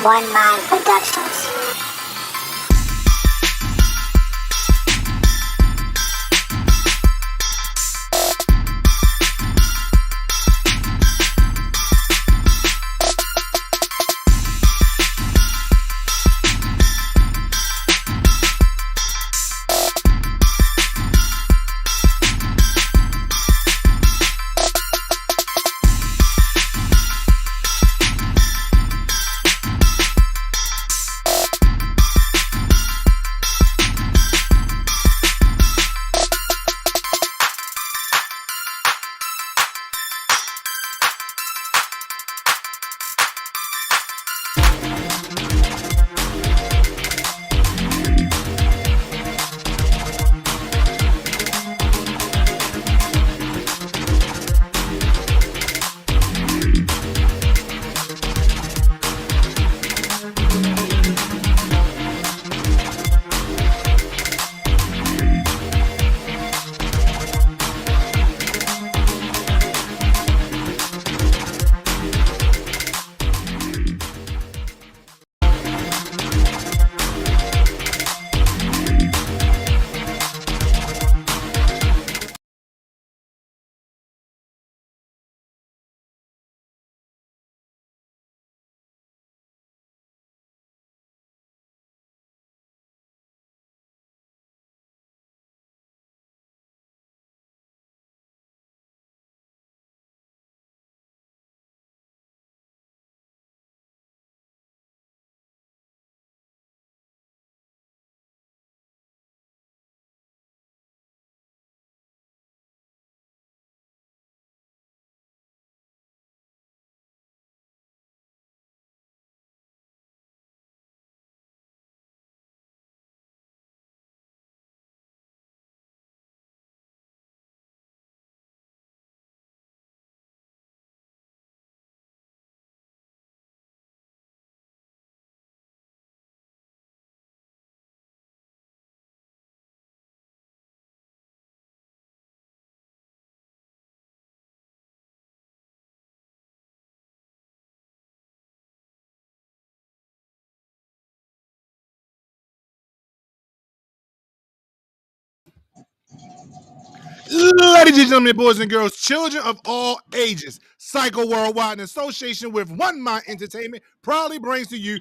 One Mind Productions. Ladies and gentlemen, boys and girls, children of all ages, Psycho Worldwide, in association with One Mind Entertainment, proudly brings to you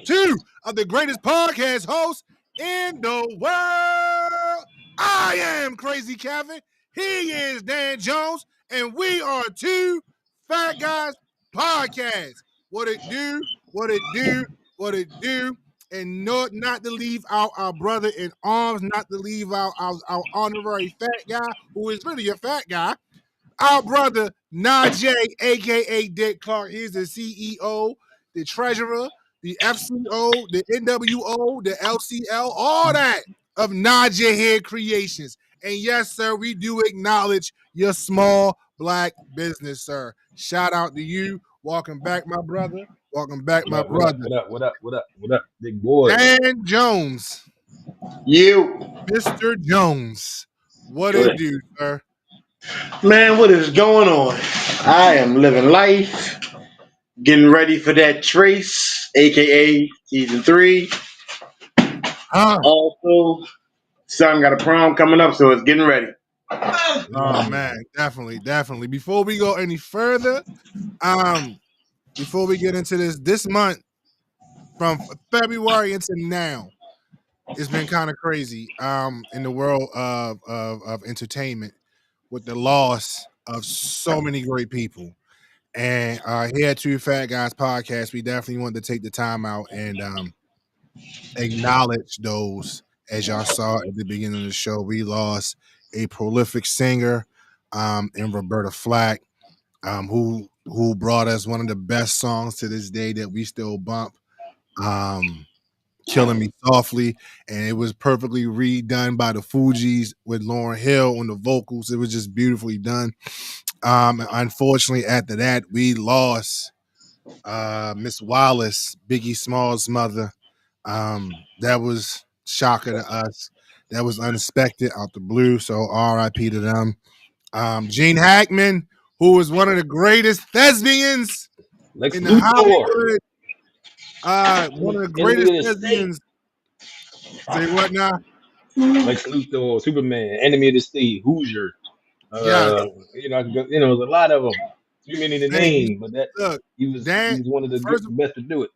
two of the greatest podcast hosts in the world. I am Crazy Kevin. He is Dan Jones, and we are two Fat Guys Podcast. What it do? What it do? What it do? And not to leave out our brother in arms, not to leave out our honorary fat guy, who is really a fat guy, our brother Najee, aka Dick Clark. He's the CEO, the treasurer, the FCO, the NWO, the LCL, all that of Najee Head Creations. And yes, sir, we do acknowledge your small black business, sir. Shout out to you. Welcome back, my brother. Welcome back, my brother. What up, big boy? Dan Jones. You. Mr. Jones. What it do, sir? Man, what is going on? I am living life, getting ready for that trace, aka season 3. Also, son got a prom coming up, so it's getting ready. Oh man, definitely. Before we go any further, before we get into this month, from February into now, it's been kind of crazy in the world of entertainment with the loss of so many great people. And here at Two Fat Guys Podcast, we definitely wanted to take the time out and acknowledge those. As y'all saw at the beginning of the show, we lost a prolific singer in Roberta Flack, who brought us one of the best songs to this day that we still bump, Killing Me Softly, and it was perfectly redone by the Fugees with Lauryn Hill on the vocals. It was just beautifully done. Unfortunately, after that, we lost Miss Wallace, Biggie Smalls' mother. That was shocker to us. That was unexpected out the blue. So R.I.P. to them. Gene Hackman, who was one of the greatest thespians in the Hollywood One of the Enemy greatest of the state. lesbians. Say what now? Lex Luthor, Superman, Enemy of the State, Hoosier. Yes. I could go, there's a lot of them. Too many to Hey, name, but that look, he Dan. was one of the First, best to do it.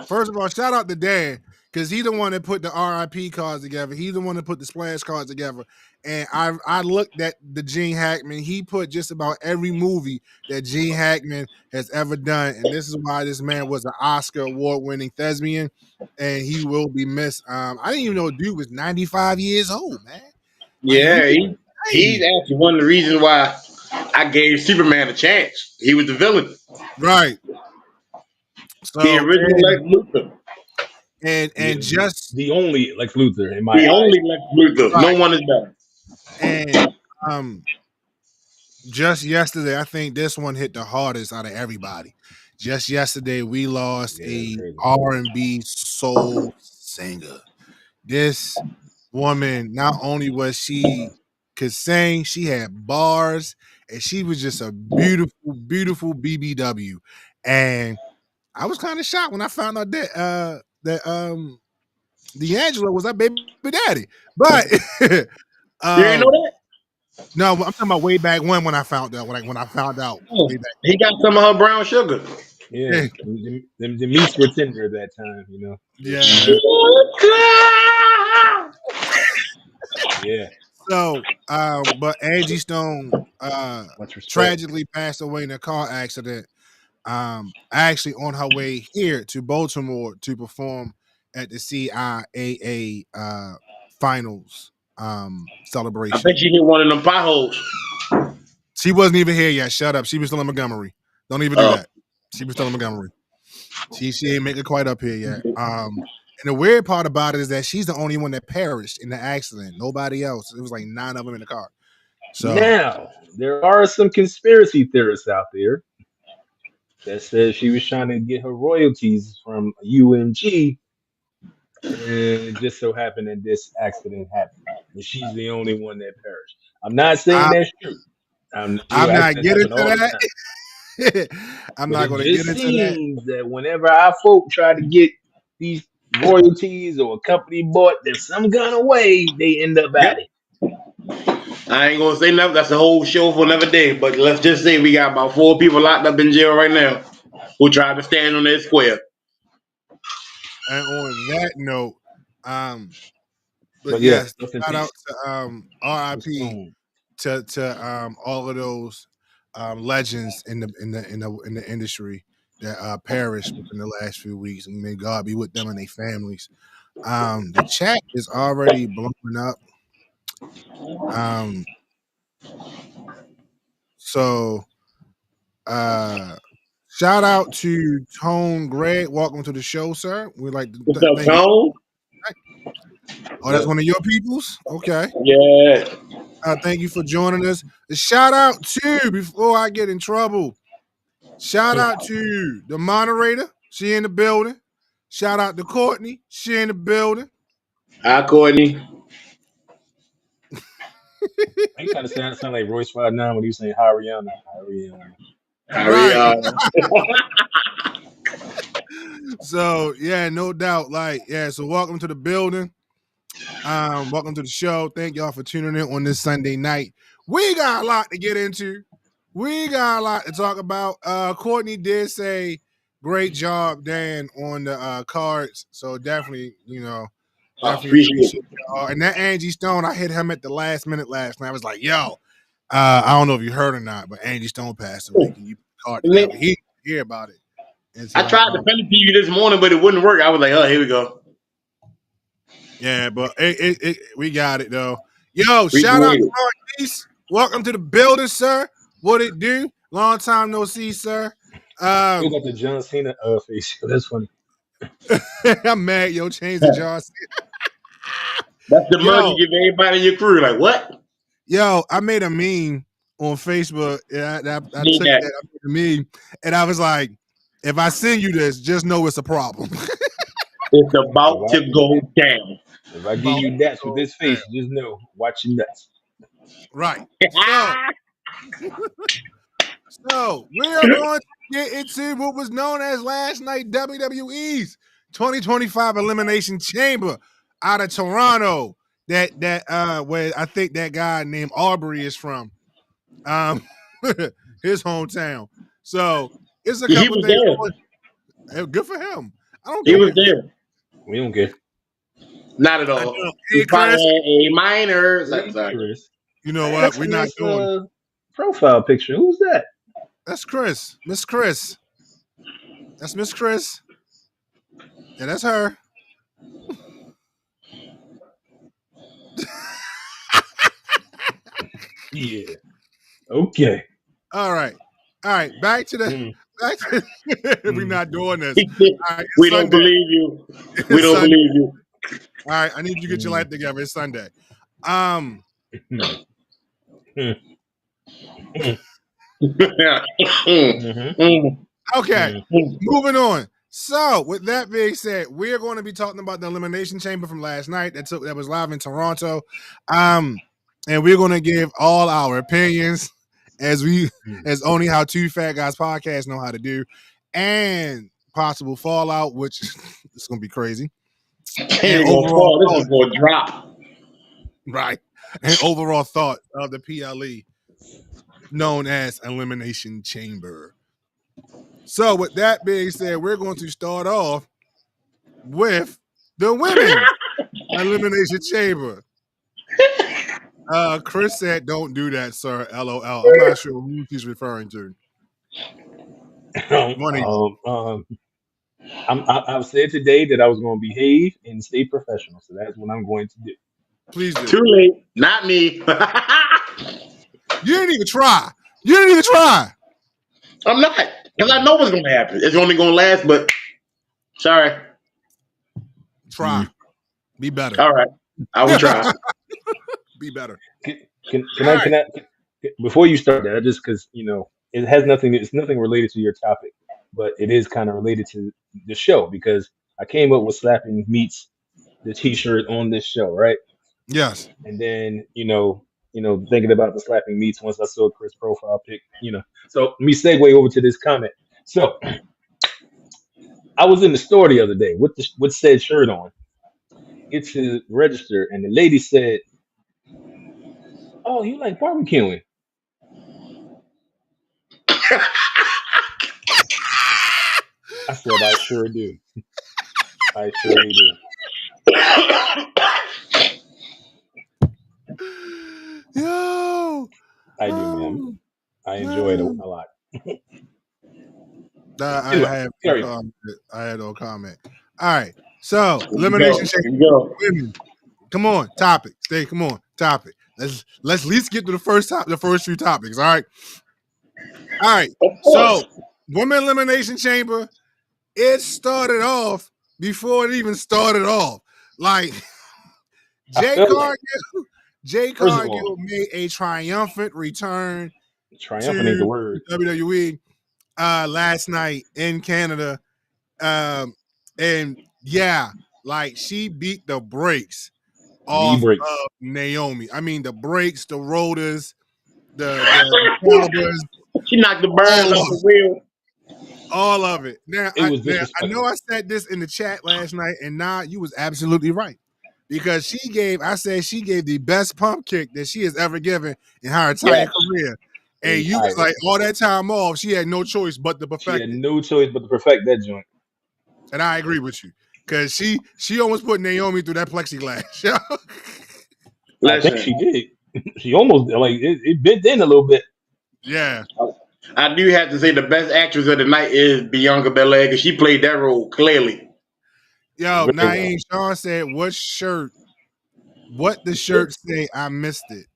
First of all, shout out to Dan because he's the one that put the RIP cards together. He's the one that put the splash cards together. And I looked at the Gene Hackman. He put just about every movie that Gene Hackman has ever done. And this is why this man was an Oscar award-winning thespian. And he will be missed. I didn't even know dude was 95 years old, man. Like Yeah, he's hey. actually one of the reasons why I gave Superman a chance. He was the villain. Right. The So original Lex Luthor. and just The only Lex Luthor in my The eyes. only Lex Luthor. No right. one is better. And just yesterday, I think this one hit the hardest out of everybody. Just yesterday, we lost Yeah, that's a crazy. R&B soul singer. This woman, not only was she could sing, she had bars, and she was just a beautiful, beautiful BBW. And I was kind of shocked when I found out that D'Angelo was our baby daddy. But You ain't know that? no, I'm talking about way back when I found out. When I found out Oh, way back. he got some of her brown sugar. Yeah, Yeah. the meats were tender at that time, Yeah. Yeah, So, but Angie Stone much respect. tragically passed away in a car accident. Actually on her way here to Baltimore to perform at the CIAA finals I celebration. bet she hit one of them potholes. She wasn't even here yet. Shut up. She was still in Montgomery. Don't even do that. She was still in Montgomery. She ain't make it quite up here yet. And the weird part about it is that she's the only one that perished in the accident. Nobody else. It was like 9 of them in the car. So Now, there are some conspiracy theorists out there that says she was trying to get her royalties from UMG, and it just so happened that this accident happened. And she's the only one that perished. I'm not saying I, that's true. I'm not Accidents getting happen to all the that. time. I'm But not it going to get just into that. seems that whenever our folk try to get these royalties or a company bought, there's some kind of way they end up Yep. at it. I ain't gonna say nothing. That's a whole show for another day. But let's just say we got about 4 people locked up in jail right now who tried to stand on their square. And on that note, but But yeah, yes, rest in shout out peace, to Miss RIP Stone. to all of those legends in the industry that perished within the last few weeks, and may God be with them and their families. The chat is already blowing up. So shout out to Tone Greg. Welcome to the show, sir. We'd like to What's up, thank you. Tone? Oh, that's one of your peoples? Okay. Yeah. Thank you for joining us. Shout out to, before I get in trouble, shout out to the moderator. She in the building. Shout out to Courtney. She in the building. Hi, Courtney. He kind of sound like Royce 5'9" when he was saying hi Rihanna. Hi Rihanna. Right. Ariana. So yeah, no doubt. So welcome to the building. Welcome to the show. Thank y'all for tuning in on this Sunday night. We got a lot to get into. We got a lot to talk about. Courtney did say, "Great job, Dan, on the cards." So definitely, definitely Appreciate appreciate y'all. And that Angie Stone, I hit him at the last minute last night. I was like, "Yo, I don't know if you heard or not, but Angie Stone passed away. Can you put the card together?" it. He didn't hear about it I until tried to send it to you this morning, but it wouldn't work. I was like, oh, here we go. yeah, but we got it though. Yo, We shout out did to it. Marquise. Welcome to the building, sir. What it do? Long time no see, sir. Still got the John Cena face. That's funny. I'm mad, yo. Change the John Cena. That's the mug you give everybody in your crew. Like, what? Yo, I made a meme on Facebook. I Need took that. that. I made a meme, and I was like, if I send you this, just know it's a problem. It's about to go down. If I give you nuts with this face, just know, watch your nuts. Right. So we are going to get into what was known as last night WWE's 2025 Elimination Chamber out of Toronto. Where I think that guy named Aubrey is from. His hometown. So it's a He couple was things. there. Good for him. I don't He care. was there. We don't care. Not at I all. know. He Hey, probably Chris. had A minor. Hey, Sorry. Chris. You know what? That's We're a not nice doing. profile picture. Who's that? That's Chris. Miss Chris. That's Miss Chris. Yeah, that's her. Yeah. Okay. All right. Back to the. We're not doing this. All right, We Sunday. don't believe you. It's We don't Sunday. believe you. All right, I need you to get your life together. It's Sunday. Okay, moving on. So, with that being said, we're going to be talking about the Elimination Chamber from last night that was live in Toronto, and we're going to give all our opinions as only how two fat guys podcast know how to do, and possible fallout, which is going to be crazy. And overall, this is going to drop. Right, and overall thought of the PLE known as Elimination Chamber. So, with that being said, we're going to start off with the Women's Elimination Chamber. Chris said, "Don't do that, sir." LOL. I'm not sure who he's referring to. I've said today that I was going to behave and stay professional, so that's what I'm going to do. Please do. Too late. Not me. You didn't even try. I'm not. Because I know what's going to happen. It's only going to last, but sorry. Try. Be better. All right. I will try. Be better. Can I before you start that, just because it has nothing. It's nothing related to your topic, but it is kind of related to the show because I came up with slapping meets the T-shirt on this show, right? Yes. And then thinking about the slapping meets once I saw Chris' profile pic, So let me segue over to this comment. So I was in the store the other day with said shirt on. Get to register, and the lady said, "Oh, you like barbecuing?" I said, "I sure do. I surely do." Yo. I do, man. I enjoy it a lot. I had no comment. All right. So, Elimination Chamber. Women. Come on, topic. Come on, topic. Let's at least get to the first few topics. All right. So, Women Elimination Chamber. It started off before it even started off. Like Jay Cargill made a triumphant return. Triumphant ain't the word. WWE last night in Canada. And yeah, like she beat the brakes off of Naomi. I mean, the brakes, the rotors, the calibers. She knocked the birds off the wheel. All of it. Now, I know I said this in the chat last night, and you was absolutely right. Because she gave the best pump kick that she has ever given in her entire career. And you was like, all that time off, she had no choice but to perfect it. She had no choice but to perfect that joint. And I agree with you. Because she almost put Naomi through that plexiglass. I think she did. She almost, it bent in a little bit. Yeah. I do have to say the best actress of the night is Bianca Belair because she played that role clearly. Yo, Naeem Sean said, what the shirt say? I missed it.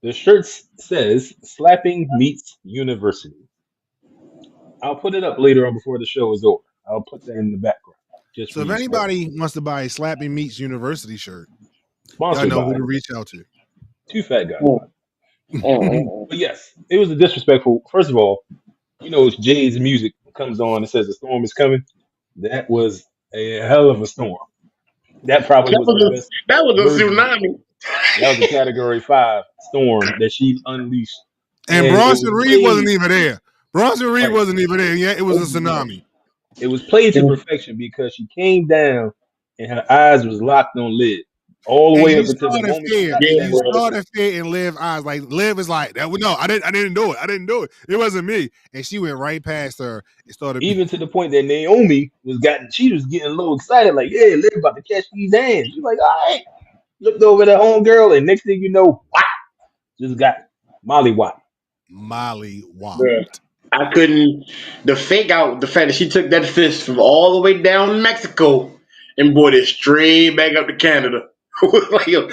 The shirt says Slapping Meets University. I'll put it up later on before the show is over. I'll put that in the background. So if anybody wants to buy a Slapping Meets University shirt, sponsored y'all know who to reach out to. Two fat guys. But yes, it was a disrespectful. First of all, Jay's music comes on and says the storm is coming. That was a hell of a storm. That probably was the best. That was a tsunami. That was a Category 5 storm that she unleashed. And Bronson Reed wasn't even there. Bronson Reed Right. wasn't even in yet. It was a Yeah. tsunami. It was played to perfection because she came down and her eyes was locked on Liv all the And way you up until the saw the moment she fear. got to Yeah, And that you ring. saw the fear in Liv's eyes. Like Liv is like, no, I didn't do it. I didn't do it. It wasn't me. And she went right past her and started. Even to the point that Naomi she was getting a little excited, like, yeah, Liv about to catch these hands. She's like, all right. Looked over at her homegirl, and next thing you know, wow, just got Molly Watt. Molly bruh. whopped. I couldn't. The fake out, the fact that she took that fist from all the way down in Mexico and brought it straight back up to Canada. Like, yo,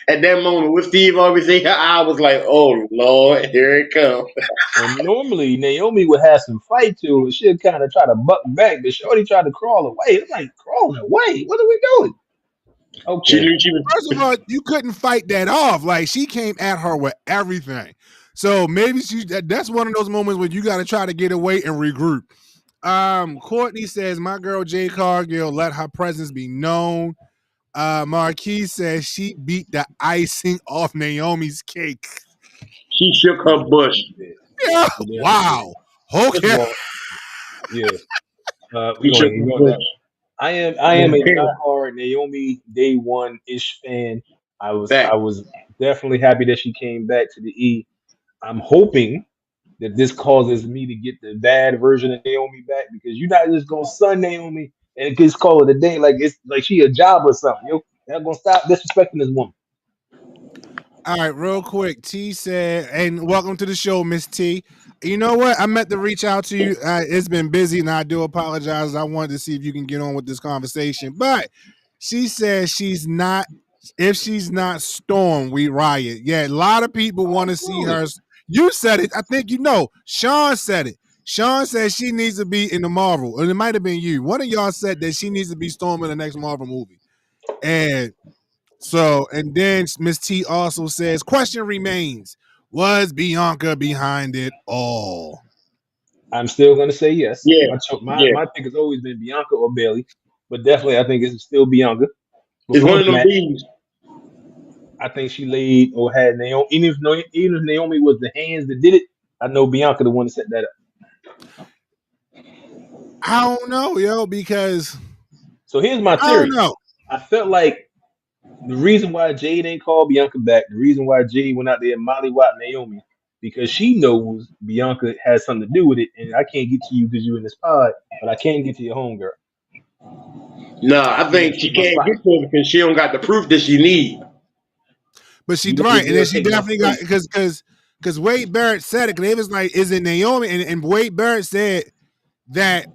at that moment, with Steve Harvey saying, I was like, oh Lord, here it comes. And normally Naomi would have some fight to her. She'd kind of try to buck back, but Shorty tried to crawl away. I'm like, crawling away? What are we doing? She Okay. knew she First of was. all, you couldn't fight that off. Like she came at her with everything. So maybe that's one of those moments where you got to try to get away and regroup. Courtney says, my girl Jay Cargill let her presence be known. Marquise says she beat the icing off Naomi's cake. She shook her bush. Yeah. She definitely did. Wow. First of Okay. all, yeah. She We're shook gonna her ignore bush. that. I am a diehard Naomi day one ish fan. I Back. was definitely happy that she came back to the E. I'm hoping that this causes me to get the bad version of Naomi back because you're not just gonna sun Naomi and just call it a day like it's like she a job or something. You're not gonna stop disrespecting this woman. All right, real quick. T said, and welcome to the show, Miss T. You know what? I meant to reach out to you. It's been busy, and I do apologize. I wanted to see if you can get on with this conversation, but she says she's not. If she's not Storm, we riot. Yeah, a lot of people want to see Absolutely. her. You said it. I think you know. Sean said it. Sean said she needs to be in the Marvel, and it might have been you. One of y'all said that she needs to be Storm in the next Marvel movie, and so, and then Miss T also says, question remains, was Bianca behind it all? I'm still gonna say yes. Yeah, My yeah. my pick has always been Bianca or Bailey, but definitely I think it's still Bianca. It's Before one the of them match, things. I think she laid or had Naomi. Even if Naomi was the hands that did it, I know Bianca the one that set that up. I don't know, yo, because So here's my I don't theory. know. I felt like the reason why Jade ain't called Bianca back, the reason why Jade went out there and Molly Watt Naomi, because she knows Bianca has something to do with it, and I can't get to you because you're in this pod, but I can get to your homegirl. Nah, I She gonna think she take my can't spot. get to it because she don't got the proof that she need. But she You let your right, and then girl she take my definitely got place. because Wade Barrett said it. Cause it was like, is it Naomi? And Wade Barrett said that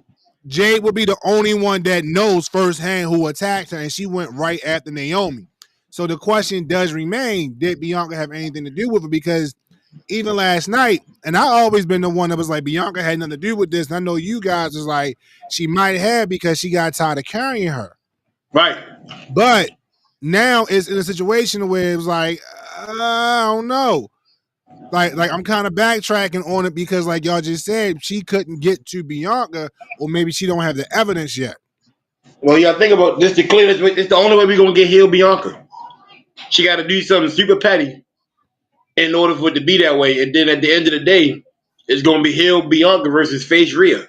Jade would be the only one that knows firsthand who attacked her, and she went right after Naomi. So the question does remain: did Bianca have anything to do with it? Because even last night, and I always been the one that was like, Bianca had nothing to do with this. And I know you guys was like, she might have because she got tired of carrying her. Right. But now it's in a situation where it was like, I don't know. Like I'm kind of backtracking on it because, like y'all just said, she couldn't get to Bianca, or maybe she don't have the evidence yet. Well, y'all think about this. To clear this, it's the only way we're gonna get healed Bianca. She got to do something super petty in order for it to be that way. And then at the end of the day, it's gonna be healed Bianca versus Face Rhea.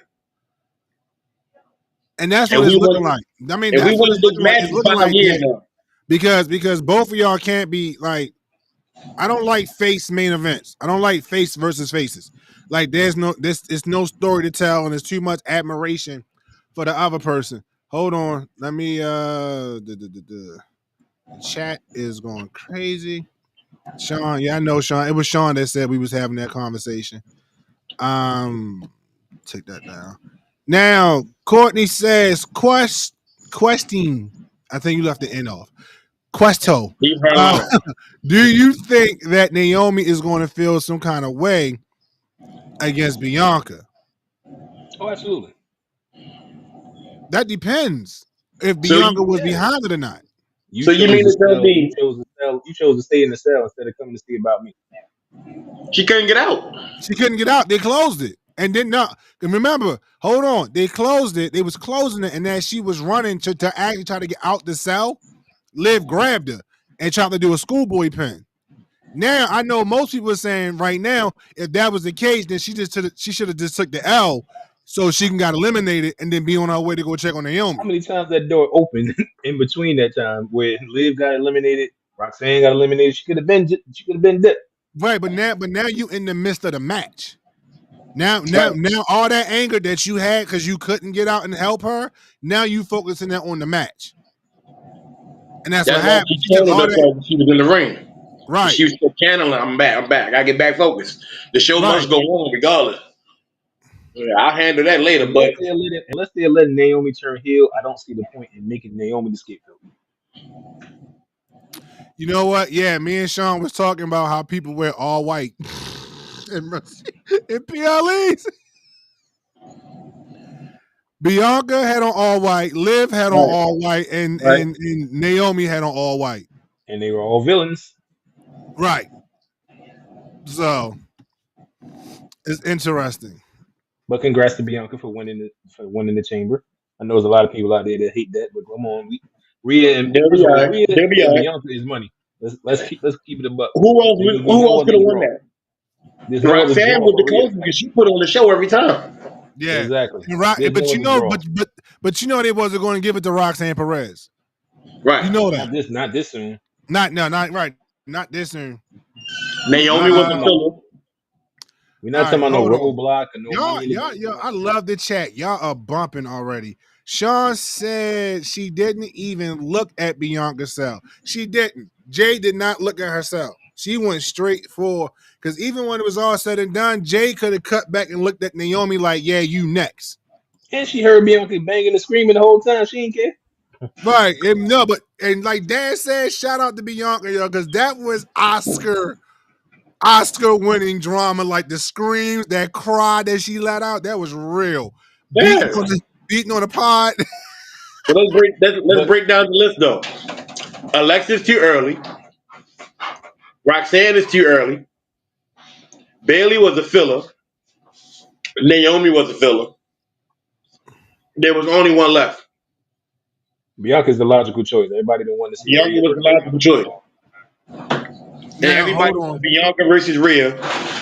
And that's what And we it's looking want like. I mean, and we that's what wanted it's this looking like. match It's for looking 5 like years that now. because both of y'all can't be like, I don't like face main events. I don't like face versus faces. Like there's no it's no story to tell, and there's too much admiration for the other person. Hold on. Let me the chat is going crazy. Sean, yeah, I know Sean. It was Sean that said we was having that conversation. Take that down. Now, Courtney says questing. I think you left the end off. Questo. Leave her Uh, alone. do you think that Naomi is going to feel some kind of way against Bianca? Oh, absolutely. That depends if So Bianca you was Yeah. behind it or not. You so you chose mean to to tell sell. You me chose to sell. You chose to stay in the cell instead of coming to see about me. she couldn't get out? She couldn't get out. They closed it. And then not remember, hold on. They closed it. They was closing it, and as she was running to actually try to get out the cell, Liv grabbed her and tried to do a schoolboy pin. Now I know most people are saying right now, if that was the case, then she should have just took the L so she can got eliminated and then be on her way to go check on Naomi. How many times that door opened in between that time where Liv got eliminated, Roxanne got eliminated? She could have been dipped. Right, but now you in the midst of the match. Now Right. all that anger that you had because you couldn't get out and help her, now you focusing that on the match. And that's what That's why happened. she She took channeled all that. herself when she was in the ring. Right, She was still channeling. I'm back. I gotta get back focused. The show right. must go on regardless. Yeah, I'll handle that later. But Unless they're letting Naomi turn heel, I don't see the point in making Naomi the scapegoat. You know what? Yeah, me and Sean was talking about how people wear all white in PLEs. Bianca had on all white, Liv had on right, all white, and Naomi had on all white. And they were all villains. Right. So it's interesting. But congrats to Bianca for winning the chamber. I know there's a lot of people out there that hate that, but come on, Rhea and they'll first be of all all, right. Rhea They'll be all and right. Bianca is money. Let's keep it a buck. Who No else other could have won draw. that? There's no other Roxanne draw was for the Rhea. closest because she put on the show every time. Yeah. Exactly. And There's no other draw. but you know they wasn't going to give it to Roxanne Perez. Right. You know that. Not this soon. Not right. Not this soon. Naomi was the filler. We're not talking about no hold on. roadblock or no Y'all, I love the chat. Y'all are bumping already. Sean said she didn't even look at Bianca's cell. She didn't. Jay did not look at herself. She went straight for, because even when it was all said and done, Jay could have cut back and looked at Naomi like, yeah, you next. And she heard Bianca banging and screaming the whole time. She didn't care. Right. And like Dad said, shout out to Bianca, yo, because that was Oscar winning drama, like the screams, that cry that she let out, that was real. Yeah. Beating on the pod. So let's break down the list though. Alexa's too early. Roxanne is too early. Bailey was a filler. Naomi was a filler. There was only one left. Bianca's the logical choice. Everybody don't want to see Bianca Rhea was the versus logical choice. And Now, everybody hold on. wanted Bianca versus Rhea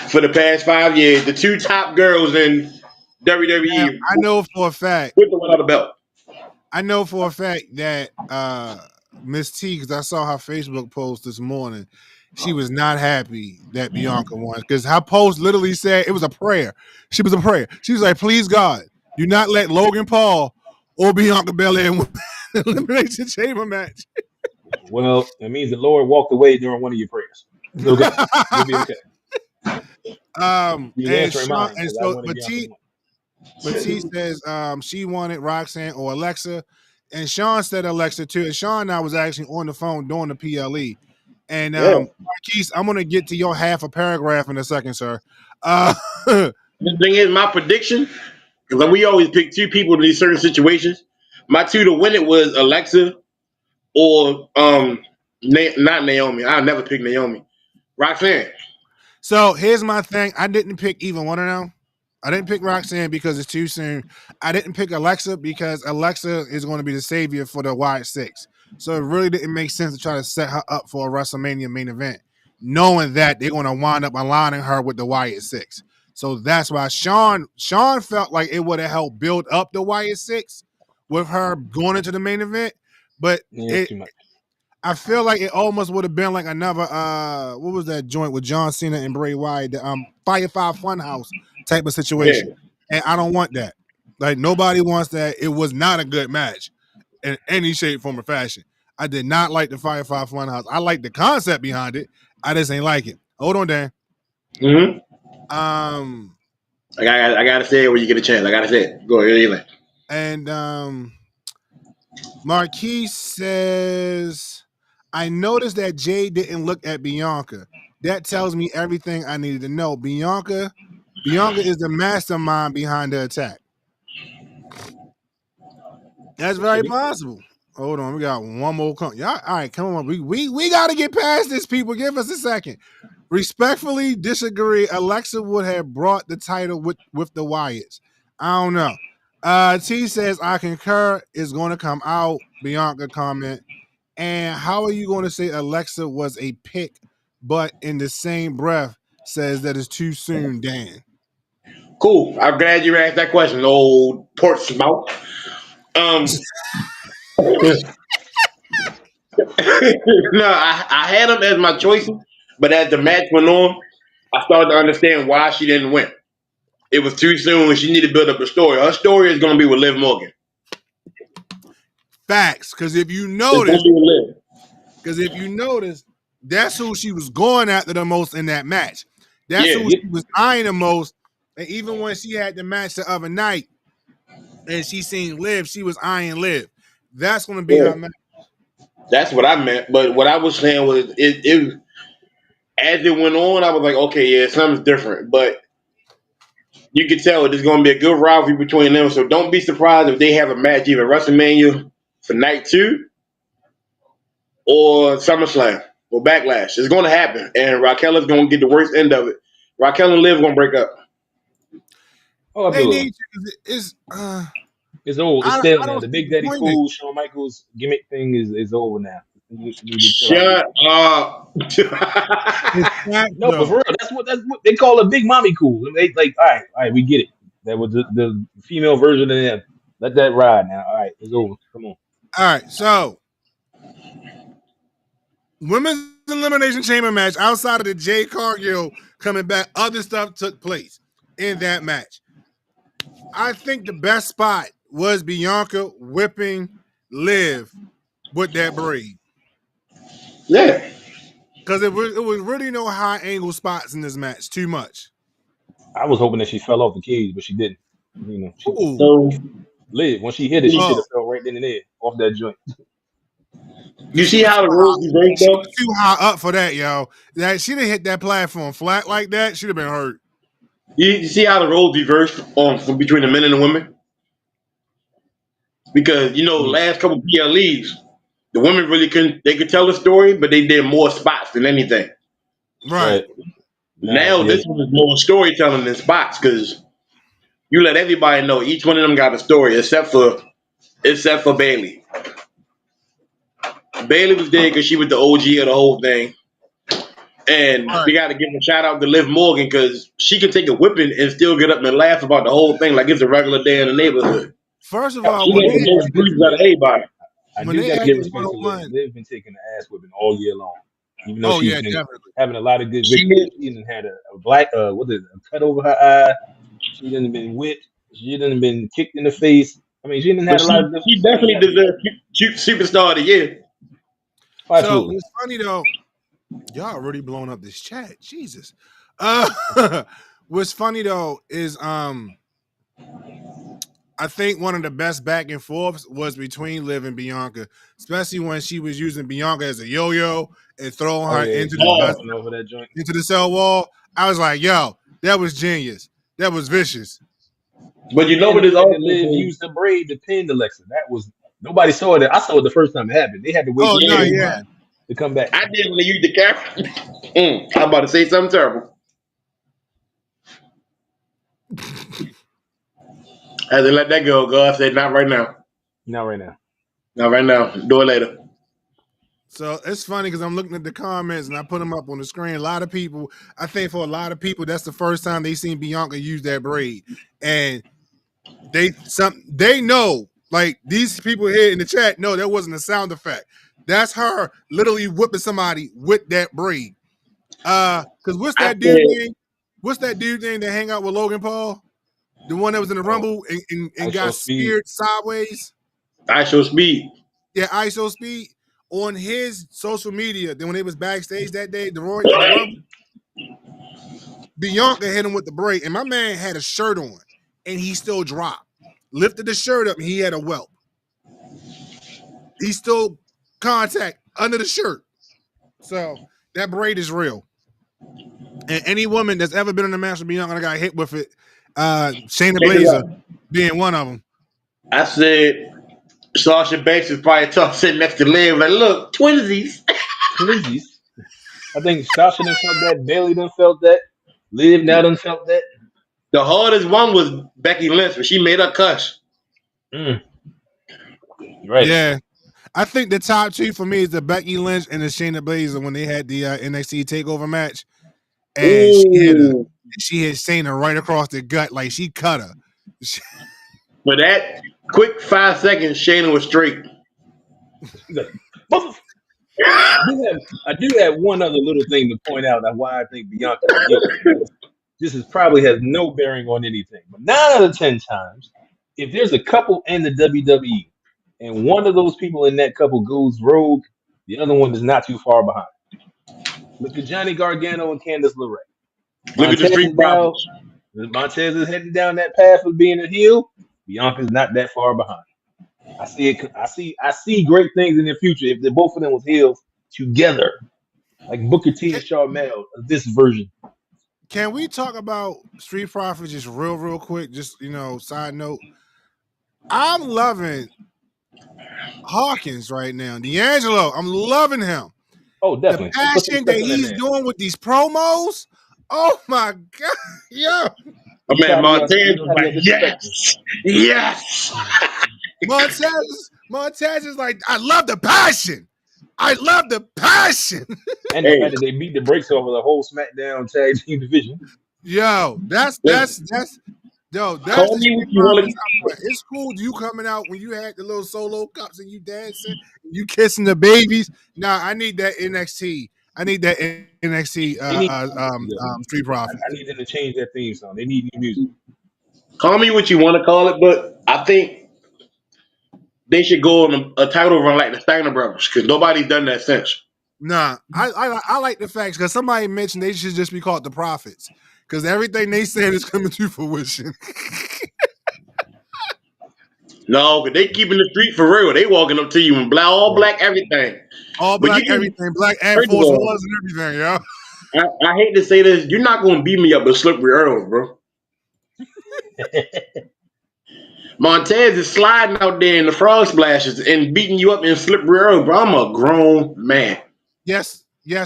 for the past 5 years. The two top girls in WWE Now, I know for a fact with or without a belt. that Miss T, because I saw her Facebook post this morning, she was not happy that Bianca won. Because her post literally said it was a prayer. She was a prayer. She was like, please God, do not let Logan Paul or Bianca Belair win the Elimination Chamber match. Well, it means the Lord walked away during one of your prayers. It's okay. You'll be okay. He's And answering Sean, mine and because I so wanted but Bianca's T money. But T says she wanted Roxanne or Alexa. And Sean said Alexa too. And Sean and I was actually on the phone doing the PLE. And Marquise, I'm going to get to your half a paragraph in a second, sir. The thing is, my prediction, because we always pick two people in these certain situations. My two to win it was Alexa or not Naomi. I'll never pick Naomi. Roxanne. So here's my thing. I didn't pick either one of them. I didn't pick Roxanne because it's too soon. I didn't pick Alexa because Alexa is going to be the savior for the Wyatt Six. So it really didn't make sense to try to set her up for a WrestleMania main event, knowing that they're going to wind up aligning her with the Wyatt Six. So that's why Sean felt like it would have helped build up the Wyatt Six with her going into the main event. But It's too much. I feel like it almost would have been like another what was that joint with John Cena and Bray Wyatt, the Firefly Funhouse type of situation. And I don't want that. Like nobody wants that. It was not a good match in any shape, form, or fashion. I did not like the Firefly Funhouse. I like the concept behind it. I just ain't like it. Hold on, Dan. Mm-hmm. I gotta say it when you get a chance. I gotta say it. Go ahead. And Marquise says, I noticed that Jay didn't look at Bianca. That tells me everything I needed to know. Bianca is the mastermind behind the attack. That's very possible. Hold on, we got one more. Y'all, all right, come on. We got to get past this, people. Give us a second. Respectfully disagree. Alexa would have brought the title with the Wyatts. I don't know. T says, I concur. It's going to come out. Bianca comment. And how are you going to say Alexa was a pick but in the same breath says that it's too soon, Dan. Cool. I'm glad you asked that question, old Portsmouth. Um, no, I had them as my choices, but as the match went on, I started to understand why she didn't win. It was too soon, and she needed to build up a story. Her story is going to be with Liv Morgan. Facts, because if you It's going notice, to be with Liv. that's who she was going after the most in that match. That's Yeah, who she was eyeing the most. And even when she had the match the other night and she seen Liv, she was eyeing Liv. That's going to be yeah. her match. That's what I meant. But what I was saying was, it as it went on, I was like, okay, yeah, something's different. But you could tell there's going to be a good rivalry between them. So don't be surprised if they have a match either WrestleMania for night 2 or SummerSlam or Backlash. It's going to happen, and Raquel is going to get the worst end of it. Raquel and Liv going to break up. Oh, They absolutely. need to. It's old. It's I stale now. don't The see Big the Daddy point in it. Cool, Shawn Michaels gimmick thing is over now. You need to chill out. Shut up. It's fact, No, but though. for real, that's what they call a Big Mommy Cool. They like, all right, we get it. That was the female version of them. Let that ride now. All right, it's over. Come on. All right, so women's elimination chamber match outside of the Jay Cargill coming back, other stuff took place in that match. I think the best spot was Bianca whipping Liv with that braid. Yeah. Because it was really no high angle spots in this match. Too much. I was hoping that she fell off the cage, but she didn't. She Ooh. So lived. When she hit it, she Oh. should have fell right then and there off that joint. you She see was how the too rules reversed She though? was too high up for that, yo. That she'd have hit that platform flat like that, she'd have been hurt. You see how the roles reversed on from between the men and the women? Because Mm, last couple PLEs, the women really couldn't. They could tell the story, but they did more spots than anything. Right. right now, Now yeah, this one is more storytelling than spots because you let everybody know each one of them got a story except for Bailey. Bailey was there because she was the OG of the whole thing, and Right. we got to give a shout out to Liv Morgan because she can take a whipping and still get up and laugh about the whole thing like it's a regular day in the neighborhood. First of I all, She do when got they gotta the had give most respect this, to bruises out Liv. of everybody. I when do they gotta had give this respect to Liv. 101, Liv been taking the ass whipping all year long, even though oh she's yeah, been definitely. having a lot of good She victories. is- She even had a black what is it, a cut over her eye. She done been whipped. She done been kicked in the face. I mean, she didn't but had a lot of good. she She definitely got deserves superstar of the year. oh, So absolutely. what's funny though, y'all already blowing up this chat. Jesus. Uh what's funny though is I think one of the best back and forths was between Liv and Bianca, especially when she was using Bianca as a yo-yo and throwing Oh her yeah, into she was Oh, bouncing over that joint. into the cell wall. I was like, yo, that was genius. That was vicious. but you know And the what is fact that also Liv cool? used the braid to pin Alexa, that was nobody saw it. I saw it the first time it happened. They had to wait Oh for the no, Yeah, yeah. rewind to come back. I did when they used the camera. I'm about to say something terrible. I had to let that go. God said, not right now. Not right now. Not right now. Do it later. So it's funny because I'm looking at the comments and I put them up on the screen. A lot of people, I think for a lot of people, that's the first time they seen Bianca use that braid, and they know, like these people here in the chat know that wasn't a sound effect. That's her literally whipping somebody with that braid. Because what's I that dude said, name? What's that dude name that hang out with Logan Paul? The one that was in the Oh, Rumble and ISO got speed. speared sideways. I show speed. Yeah, ISO speed on his social media. Then when they was backstage that day, the Rumble, Bianca hit him with the braid, and my man had a shirt on, and he still dropped. Lifted the shirt up, and he had a welt. He still contact under the shirt. So that braid is real. And any woman that's ever been in a match with Bianca got hit with it, Shayna Check it out. Baszler being one of them. I said, Sasha Banks is probably tough sitting next to Liv. Like, look, twinsies. Twinsies. I think Sasha done felt that. Bailey done felt that. Liv now done felt that. The hardest one was Becky Lynch, but she made her cuss. Mm, right. Yeah. I think the top two for me is the Becky Lynch and the Shayna Baszler when they had the NXT Takeover match, and Ooh. she hit Shayna right across the gut like she cut her. For that quick 5 seconds, Shayna was straight. I do have one other little thing to point out on why I think Bianca is guilty. This is probably has no bearing on anything, but 9 out of 10 times, if there's a couple in the WWE and one of those people in that couple goes rogue, the other one is not too far behind. Look at Johnny Gargano and Candice LeRae. Look at the Street Profits. Montez is heading down that path of being a heel. Bianca's not that far behind. I see it. I see great things in the future if the both of them was heels together, like Booker T and Charmel. This version. Can we talk about Street Profits just real quick? Just side note. I'm loving Hawkins right now. D'Angelo, I'm loving him. Oh, definitely. The passion that he's doing with these promos. Oh my God, yo. Oh man, Montez was like, yes. Montez is like, I love the passion. I love the passion. And the fact that they beat the brakes off of the whole SmackDown tag team division. Yo, that's Call me what you want to. It's cool you coming out when you had the little solo cups and you dancing, you kissing the babies. Nah, I need that NXT. I need that NXT Street Profits. I need them to change that theme song. They need new music. Call me what you want to call it, but I think they should go on a title run like the Steiner Brothers because nobody's done that since. Nah, I like the facts because somebody mentioned they should just be called the Prophets because everything they said is coming to fruition. No, because they keeping the street for real. They walking up to you in black, all black everything. All black everything, black Air Force Ones and everything, yo. I hate to say this, you're not going to beat me up with Slippery Earls, bro. Montez is sliding out there in the frog splashes and beating you up in Slippery Earls, bro. I'm a grown man. Yes,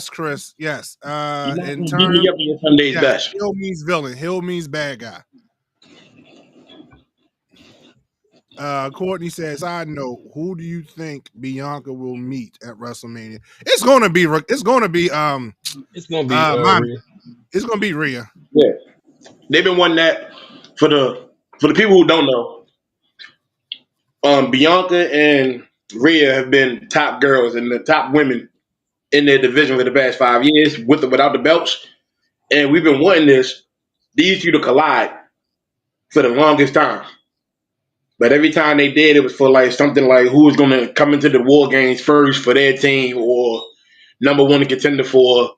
Chris. Yes. In terms, beat me up in your Sunday's best. Hill means villain. Hill means bad guy. Courtney says, "I know. Who do you think Bianca will meet at WrestleMania? It's gonna be Rhea. It's gonna be Rhea. Yeah, they've been wanting that for the people who don't know. Bianca and Rhea have been top girls and the top women in their division for the past 5 years, with or without the belts, and we've been wanting these two to collide for the longest time. But every time they did, it was for like something like who was going to come into the War Games first for their team or number one contender for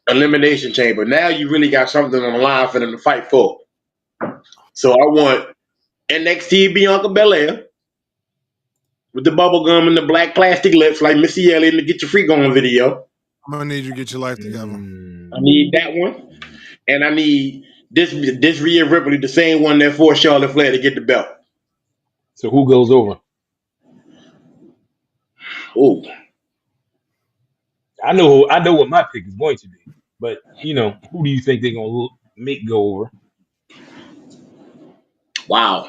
Elimination Chamber. Now you really got something on the line for them to fight for. So I want NXT Bianca Belair with the bubble gum and the black plastic lips like Missy Elliott in the Get Your Freak On video. I'm going to need you to get your life together. I need that one. And I need this Rhea Ripley, the same one that forced Charlotte Flair to get the belt. So who goes over? Oh, I know what my pick is going to be, but who do you think they're gonna make go over? Wow.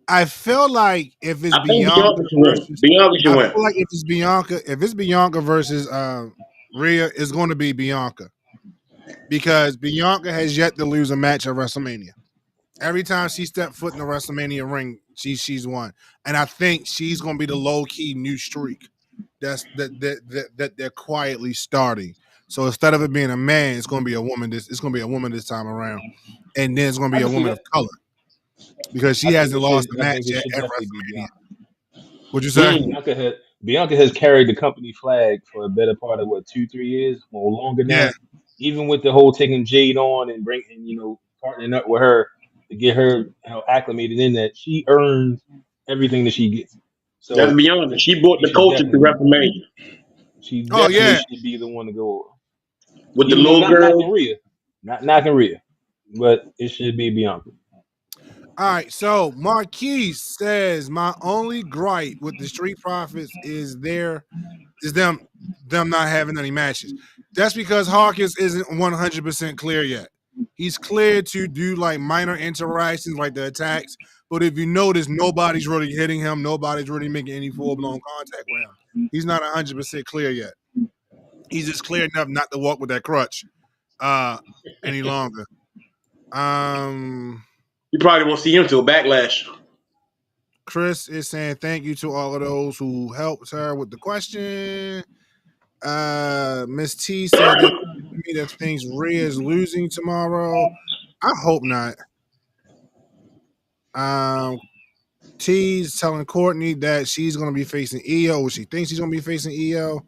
I feel like if it's Bianca versus Bianca, I feel like if it's Bianca versus Rhea, it's going to be Bianca. Because Bianca has yet to lose a match at WrestleMania. Every time she stepped foot in the WrestleMania ring, she's won, and I think she's going to be the low key new streak that they're quietly starting. So instead of it being a man, it's going to be a woman. It's going to be a woman this time around, and then it's going to be a woman of color because she hasn't lost a match yet at WrestleMania. What'd you say? Bianca has carried the company flag for a better part of 2-3 years or longer now. Yeah. Even with the whole taking Jade on and partnering up with her to get her acclimated in that, she earns everything that she gets. So that's Bianca. She brought the culture to WrestleMania. She definitely should be the one to go over. With the little girl. Not knocking Rhea, but it should be Bianca. All right, so Marquise says my only gripe with the Street Profits is them not having any matches. That's because Hawkins isn't 100% clear yet. He's clear to do like minor interactions like the attacks, But if you notice, nobody's really hitting him. Nobody's really making any full-blown contact with him. He's not 100% clear yet. He's just clear enough not to walk with that crutch any longer. You probably won't see him till Backlash. Chris is saying thank you to all of those who helped her with the question. Miss T said that thinks Rhea is losing tomorrow. I hope not. T's telling Courtney that she's going to be facing Io, or she thinks she's going to be facing Io.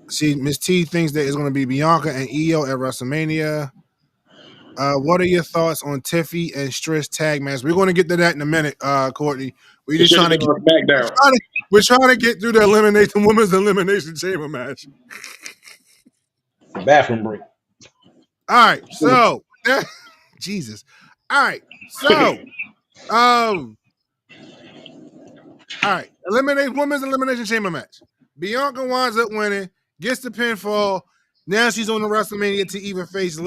Miss T thinks that it's going to be Bianca and Io at WrestleMania. What are your thoughts on Tiffy and Trish tag match? We're going to get to that in a minute, Courtney. We're just trying to get we're trying to get through the women's elimination chamber match. Bathroom break. All right, so Jesus. All right, so all right, women's elimination chamber match. Bianca winds up winning, gets the pinfall. Now she's on the WrestleMania to either face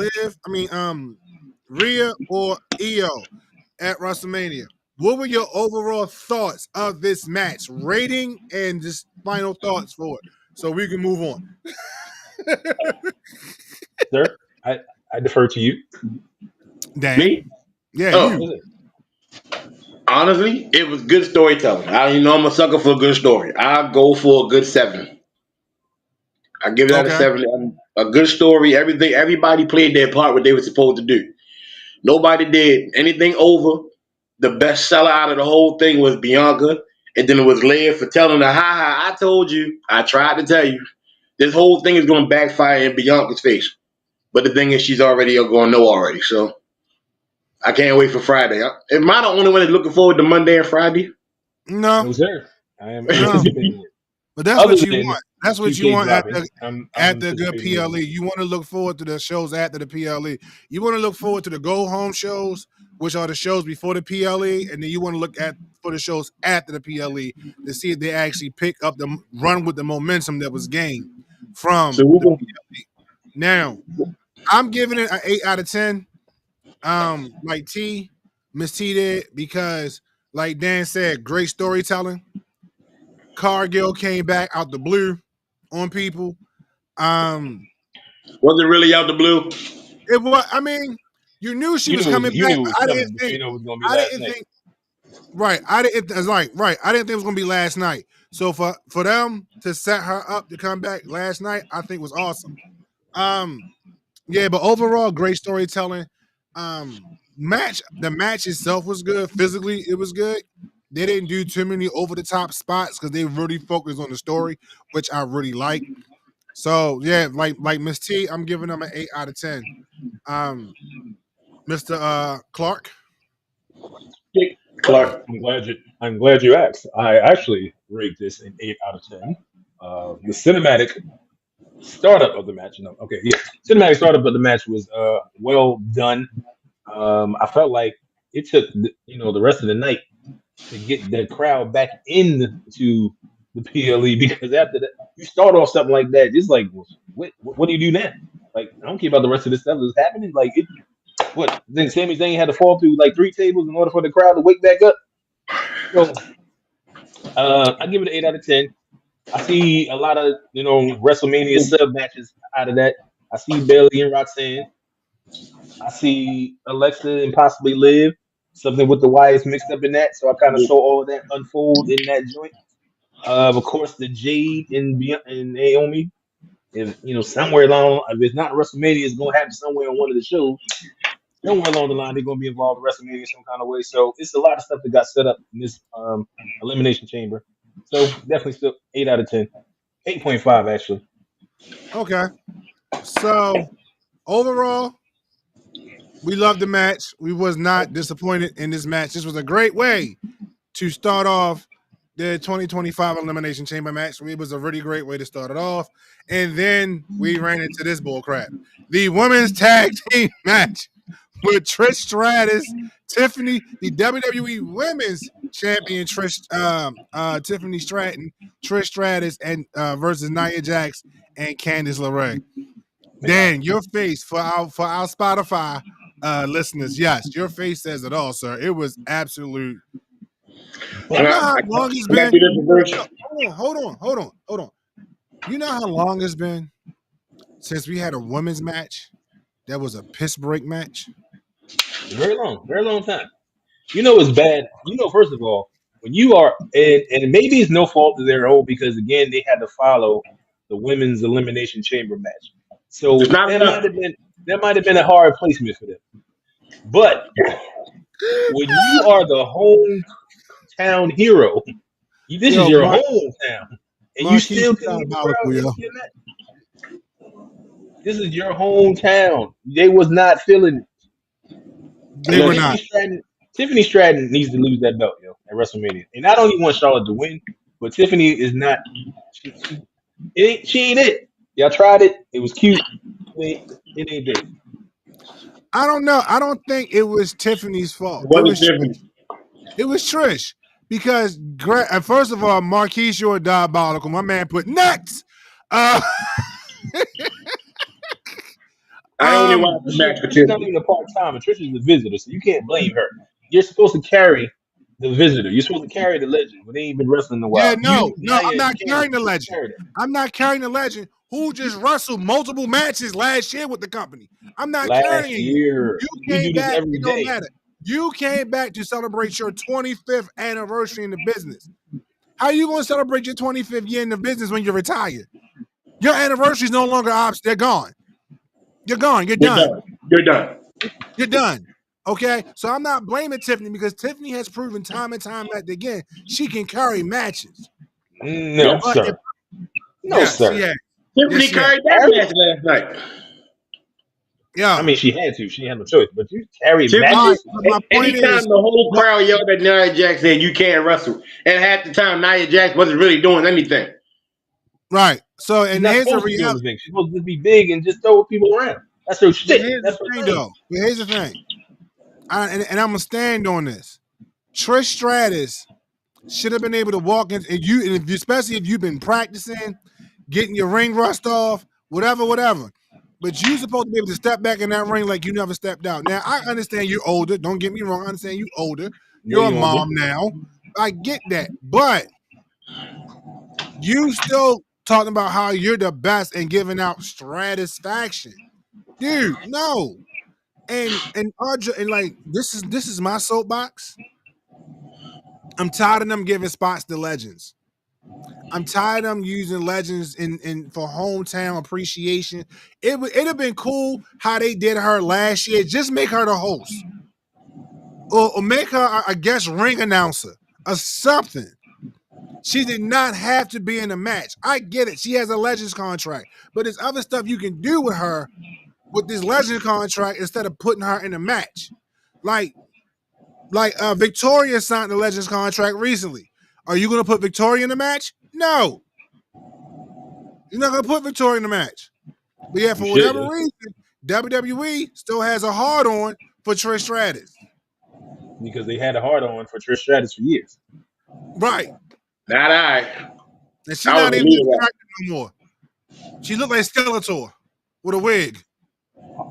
Rhea or Io at WrestleMania. What were your overall thoughts of this match? Rating and just final thoughts for it, so we can move on. Sir, I defer to you. Dan. Me? Yeah, you. Honestly, it was good storytelling. I'm a sucker for a good story. I go for a good 7. I give that a 7. A good story. Everybody played their part what they were supposed to do. Nobody did anything over. The best seller out of the whole thing was Bianca, and then it was Leia for telling her, "Ha, I told you. I tried to tell you." This whole thing is going to backfire in Bianca's face. But the thing is, she's already going to know already. So I can't wait for Friday. Am I the only one that's looking forward to Monday and Friday? No, sir. I am. But that's what you want. That's what you want at the good PLE. You want to look forward to the shows after the PLE. You want to look forward to the go home shows, which are the shows before the PLE, and then you want to look for the shows after the PLE to see if they actually pick up the run with the momentum that was gained from the PLE. Now, I'm giving it an 8 out of 10. Like Miss T did, because like Dan said, great storytelling. Cargill came back out the blue on people. Was it really out the blue? It was. I mean, you knew she was coming back. I didn't think. Right. I didn't think it was gonna be last night. So for them to set her up to come back last night, I think was awesome. Yeah, but overall, great storytelling. The match itself was good. Physically, it was good. They didn't do too many over the top spots because they really focused on the story, which I really like. So yeah, like Miss T, I'm giving them an 8 out of 10. Mr. Clark. Clark. I'm glad you asked. I actually rate this an 8 out of 10. The cinematic startup of the match. No, okay, yeah. Cinematic startup of the match was well done. I felt like it took the rest of the night to get the crowd back into the PLE, because after that, you start off something like that, it's like, what do you do now? Like, I don't care about the rest of this stuff that's happening. Like, then Sami Zayn had to fall through like 3 tables in order for the crowd to wake back up. So, I give it an 8 out of 10. I see a lot of WrestleMania sub matches out of that. I see Bayley and Roxanne. I see Alexa and possibly Liv. Something with the Wyatts mixed up in that, so I kind of saw all of that unfold in that joint. Of course, the Jade and Naomi, if somewhere along, if it's not WrestleMania, it's gonna happen somewhere on one of the shows. Somewhere along the line, they're gonna be involved in WrestleMania some kind of way. So it's a lot of stuff that got set up in this Elimination Chamber. So definitely still 8 out of 10, 8.5 actually. Okay, so overall, we loved the match. We was not disappointed in this match. This was a great way to start off the 2025 Elimination Chamber match. It was a really great way to start it off. And then we ran into this bullcrap. The women's tag team match with Trish Stratus, Tiffany, the WWE Women's Champion Tiffany Stratton, Trish Stratus, and versus Nia Jax and Candice LeRae. Dan, your face for our Spotify. listeners, yes, your face says it all, sir. It was absolute. I, You know I, how I long it's got been? you this version. Hold on. You know how long it's been since we had a women's match that was a piss break match? Very long time. You know it's bad. You know, first of all, when you are and maybe it's no fault of their own because again they had to follow the women's elimination chamber match. It's So not enough. that might have been a hard placement for them. But when you are the hometown hero, this is Yo, your hometown, and you Marquise, still you couldn't get the diabolical, crowd yo. into your match. This is your hometown. They was not feeling it. They were not. Tiffany Stratton needs to lose that belt, at WrestleMania. And I don't even want Charlotte to win, but Tiffany is not. She ain't it. Y'all tried it. It was cute. It ain't this. I don't know. I don't think it was Tiffany's fault. It wasn't Tiffany. It was Trish because first of all, Marquise, you're diabolical. My man put nuts. Uh, I only watched the match for She's not Tiffany. even a part timer. Trish is the visitor, so you can't blame her. You're supposed to carry the visitor. You're supposed to carry the legend, but they ain't been wrestling in a while. no, Now I'm you're not carrying the supposed to legend. carry that. I'm not carrying the legend who just wrestled multiple matches last year with the company. I'm not Last carrying you. year, You we came do this back. every It don't day. matter. You came back to celebrate your 25th anniversary in the business. How are you going to celebrate your 25th year in the business when you're retired? Your anniversary is no longer ops. They're gone. You're gone. You're done. You're done. You're done. Okay? So I'm not blaming Tiffany because Tiffany has proven time and time again she can carry matches. No, But sir. No, yeah, sir. she had. Tiffany Yes, she had. carried that match last night. Yeah. I mean, she had to. She had no choice. But you carry All right. matches. Tiffany, But my point anytime is, the whole crowd yelled at Nia Jax saying you can't wrestle, and half the time Nia Jax wasn't really doing anything. right. So, She's and not here's the supposed to do reality. anything. She's supposed to just be big and just throw people around. That's her But shtick. here's That's the her thing, thing. though. But here's the thing. And I'm going to stand on this. Trish Stratus should have been able to walk in, especially if you've been practicing, getting your ring rust off, whatever. But you're supposed to be able to step back in that ring like you never stepped out. Now, I understand you're older. Don't get me wrong. I understand you're older. You're a Way older. mom now. I get that. But you still talking about how you're the best and giving out stratisfaction. Dude, no. And Audra, and like this is my soapbox. I'm tired of them giving spots to legends. I'm tired of them using legends in for hometown appreciation. It'd have been cool how they did her last year. Just make her the host, or make her a guest ring announcer or something. She did not have to be in the match. I get it. She has a legends contract, but there's other stuff you can do with her with this legends contract instead of putting her in a match. Like Victoria signed the legends contract recently. Are you going to put Victoria in the match? No. You're not going to put Victoria in the match. But yeah, for whatever reason, WWE still has a hard on for Trish Stratus. Because they had a hard on for Trish Stratus for years. Right. Not I. And she's I not was even believing that. attractive no more. She looked like Skeletor with a wig.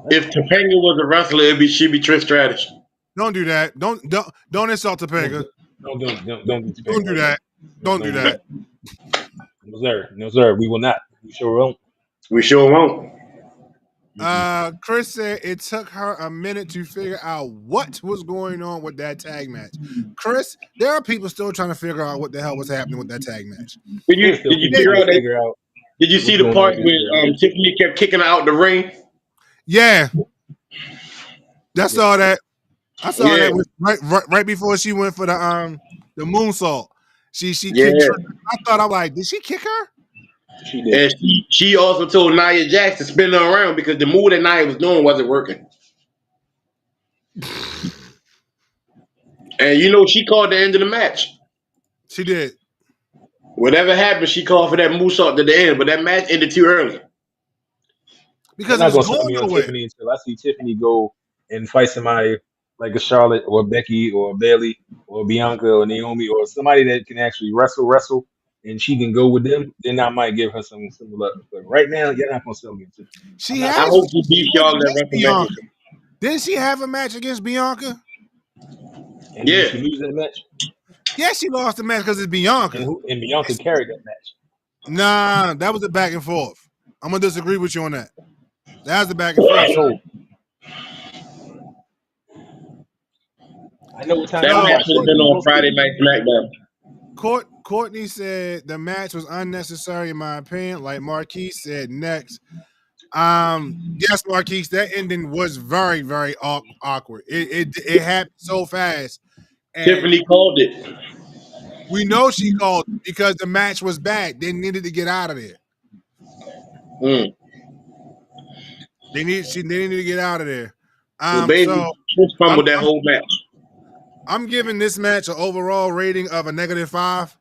If Topanga was a wrestler, she'd be Trish Stratus. Don't do that. Don't insult Topanga. Don't do that. Don't do that. No, sir. We will not. We sure won't. We sure won't. Chris said it took her a minute to figure out what was going on with that tag match. Chris, there are people still trying to figure out what the hell was happening with that tag match. Did you figure out? Did you see the part where Tiffany kept kicking her out the ring? Yeah, I saw that. I saw that right before she went for the moonsault. She kicked her. I thought I was like, did she kick her? She did. And she also told Nia Jax to spin her around because the move that Nia was doing wasn't working. And she called the end of the match. She did. Whatever happened, she called for that moonsault at the end, but that match ended too early. Because I'm it not was gonna sell going me on nowhere. Tiffany until I see Tiffany go and fight somebody like a Charlotte or Becky or Bailey or Bianca or Naomi or somebody that can actually wrestle, and she can go with them. Then I might give her some love. But right now, you're not gonna sell me on Tiffany. I hope she beats y'all at WrestleMania. Didn't she have a match against Bianca? And did she lose that match? Yeah, she lost the match because it's Bianca. And Bianca carried that match. Nah, that was a back and forth. I'm gonna disagree with you on that. That was the back and forth. No. I know what time that match should have been on Friday Night SmackDown. Courtney said the match was unnecessary in my opinion. Like Marquise said next. Yes, Marquise, that ending was very, very awkward. It happened so fast. And Tiffany called it. we know she called because the match was bad. They needed to get out of there. They needed to get out of there. So fumbled that whole match. I'm giving this match an overall rating of a -5.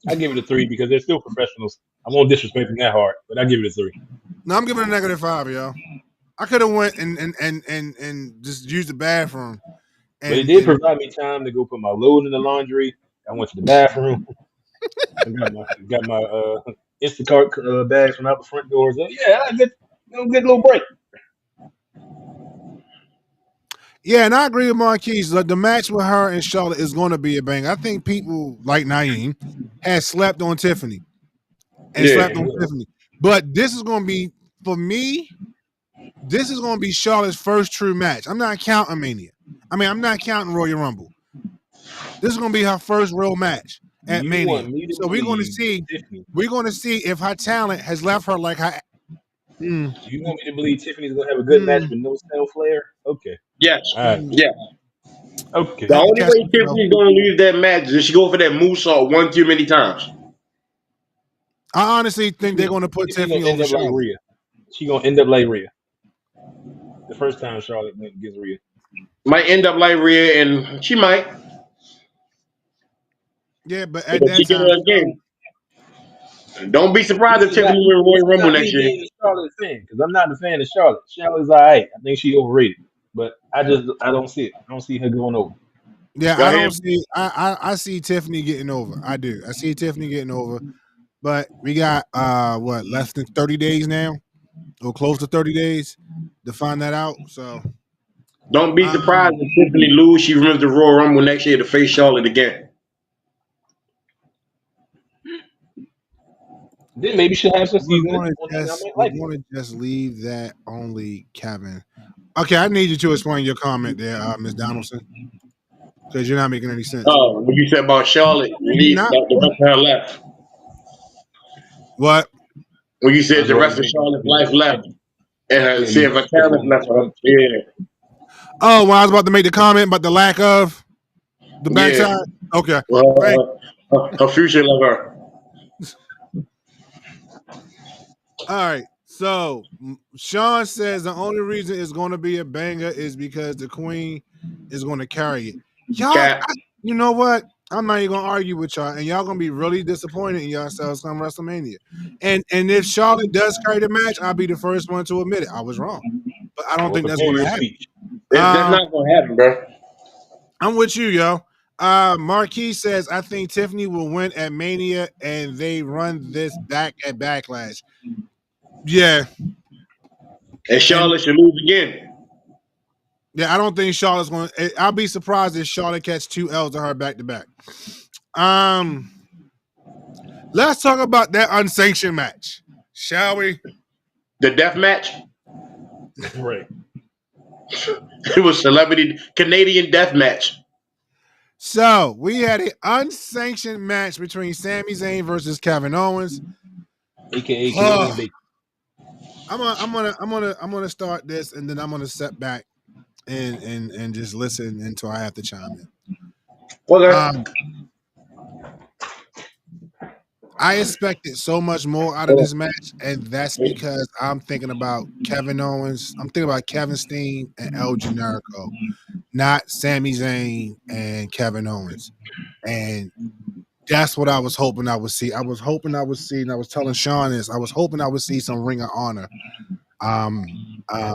I give it a 3 because they're still professionals. I won't disrespect them that hard, but I give it a 3. No, I'm giving it a -5, yo. I could have went and just used the bathroom. But it did provide me time to go put my load in the laundry. I went to the bathroom. I got my Instacart bags from out the front door. So yeah, I get a good little break. Yeah, and I agree with Marquise. Like, the match with her and Charlotte is going to be a bang. I think people like Naeem has slept on Tiffany and slept on Tiffany. But this is going to be, for me, this is going to be Charlotte's first true match. I'm not counting Mania. I mean, I'm not counting Royal Rumble. This is going to be her first real match at Mania. So we're going to see. We're going to see if her talent has left her like her. You want me to believe Tiffany's going to have a good match with no Style Flair? Okay. Yes. Yeah. Okay. The only way Tiffany's going to lose that match is if she go for that moonsault one too many times. I honestly think they're going to put Tiffany over Charlotte. Like Rhea. She's going to end up like Rhea. The first time Charlotte went against Rhea. Might end up like Rhea, and she might. Yeah, but at that time, don't be surprised if Tiffany win Royal Rumble next year. Because I'm not a fan of Charlotte. Charlotte's all right. I think she's overrated, but I don't see it. I don't see her going over. Yeah, I don't see. I see Tiffany getting over. I do. I see Tiffany getting over, but we got less than 30 days now, or close to 30 days to find that out. So don't be surprised if Tiffany lose. She runs the Royal Rumble next year to face Charlotte again. Then maybe she'll have some season. We're going to just leave that only, Kevin. Okay, I need you to explain your comment there, Ms. Donaldson, because you're not making any sense. Oh, what you said about Charlotte, the rest of her left. What? When you said the rest of Charlotte's life left, and her see if her talent left her. Yeah. Oh, well, I was about to make the comment about the lack of the backside. Okay. Well, her future left her. All right. So Sean says the only reason it's going to be a banger is because the Queen is going to carry it. Y'all, you know what? I'm not even going to argue with y'all, and y'all going to be really disappointed in yourselves come WrestleMania. And if Charlotte does carry the match, I'll be the first one to admit it. I was wrong, but I don't think that's going to happen. That's not going to happen, bro. I'm with you, yo. Marquis says I think Tiffany will win at Mania, and they run this back at Backlash. Yeah. And Charlotte should lose again. Yeah, I don't think Charlotte's going to. I'll be surprised if Charlotte catch 2 L's to her back to back. Let's talk about that unsanctioned match, shall we? The death match? Right. It was celebrity Canadian death match. So we had an unsanctioned match between Sami Zayn versus Kevin Owens, aka Canadian Bacon. I'm gonna start this, and then I'm gonna sit back and just listen until I have to chime in. Okay. I expected so much more out of this match, and that's because I'm thinking about Kevin Owens. I'm thinking about Kevin Steen and El Generico, not Sami Zayn and Kevin Owens. And that's what I was hoping I would see. I was hoping I would see, and I was telling Sean this, I was hoping I would see some Ring of Honor. At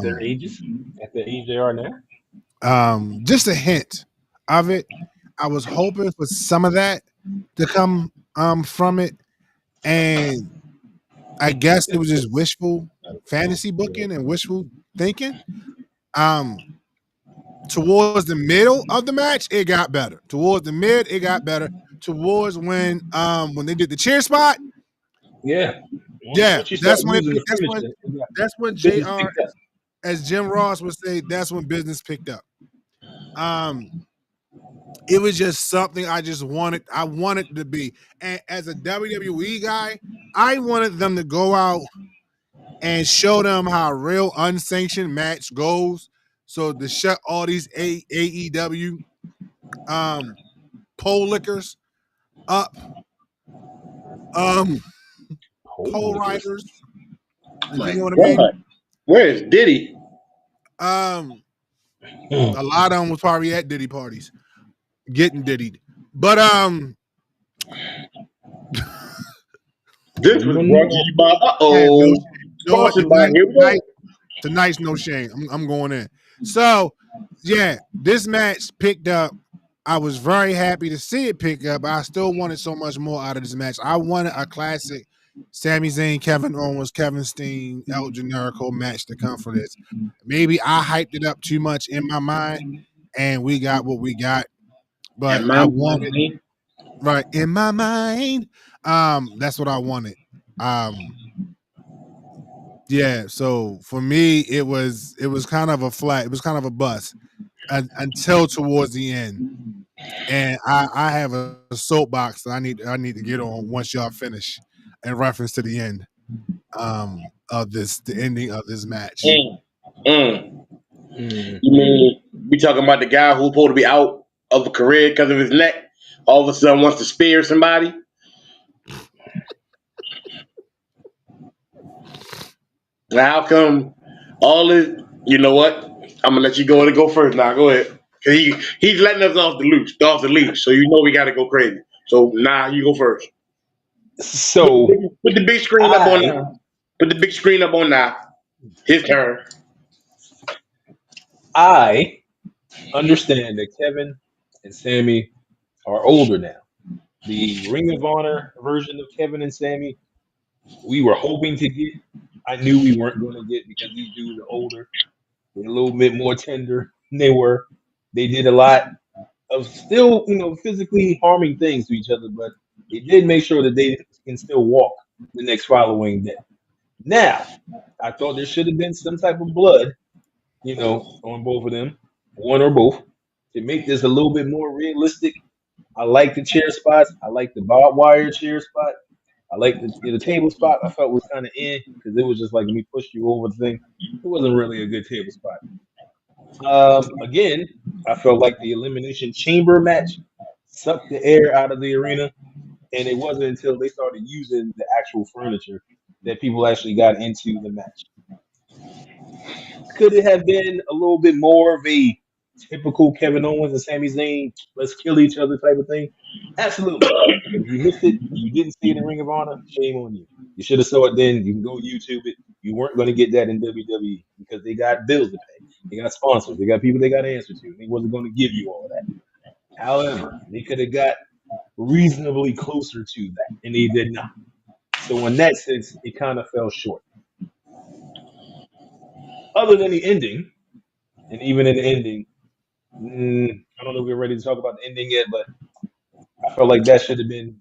their ages, at the age they are now. Just a hint of it. I was hoping for some of that to come from it. And I guess it was just wishful fantasy booking and wishful thinking. Um, towards the middle of the match, it got better. Towards the mid, it got better. Towards when they did the cheer spot, Yeah. yeah, Once you start using the that's when furniture, that's when business JR, picked up. as Jim Ross would say, that's when business picked up. Um, it was just something I just wanted. I wanted to be, and as a WWE guy, I wanted them to go out and show them how a real unsanctioned match goes. So to shut all these AEW pole lickers up, um, Pole pole lickers. riders, Oh you my know what I mean? God. Where is Diddy? Um, Hmm. a lot of them was probably at Diddy parties, getting diddied. But This was brought to you by yeah, no, uh-oh. you know what? Sponsored by Here We Go. Tonight's no shame. I'm going in. So yeah, this match picked up. I was very happy to see it pick up. I still wanted so much more out of this match. I wanted a classic Sami Zayn, Kevin Owens, Kevin Steen, El Generico match to come for this. Maybe I hyped it up too much in my mind, and we got what we got. But And my I wanted mind. right in my mind. That's what I wanted. Um, yeah. So for me, it was kind of a flat. It was kind of a bust until towards the end. And I have a soapbox that I need to get on once y'all finish in reference to the end of the ending of this match. Mm, mm. Hmm. You mean we talking about the guy who's supposed to be out of a career because of his neck? All of a sudden wants to spear somebody? Now how come all this? You know what? I'm gonna let you go first. Now go ahead. Cause he's letting us off the leash. So you know we gotta go crazy. So now you go first. So Put the big screen up on I now. Put the big screen up on now. His turn. I understand that Kevin and Sammy are older now. The Ring of Honor version of Kevin and Sammy, we were hoping to get. I knew we weren't going to get because these dudes are older. They're a little bit more tender than they were. They did a lot of still, physically harming things to each other, but they did make sure that they can still walk the next following day. Now, I thought there should have been some type of blood, on both of them, one or both, to make this a little bit more realistic. I like the chair spots. I like the barbed wire chair spot. I like the table spot. I felt was kind of in because it was just like me push you over the thing. It wasn't really a good table spot. Again, I felt like the Elimination Chamber match sucked the air out of the arena, and it wasn't until they started using the actual furniture that people actually got into the match. Could it have been a little bit more of a typical Kevin Owens and Sami Zayn, let's kill each other type of thing? Absolutely. But if you missed it, you didn't see it in Ring of Honor, shame on you. You should have saw it then. You can go YouTube it. You weren't going to get that in WWE because they got bills to pay. They got sponsors. They got people they got to answer to. And they wasn't going to give you all of that. However, they could have got reasonably closer to that, and they did not. So in that sense, it kind of fell short. Other than the ending, and even in the ending, I don't know if we're ready to talk about the ending yet, but I felt like that should have been.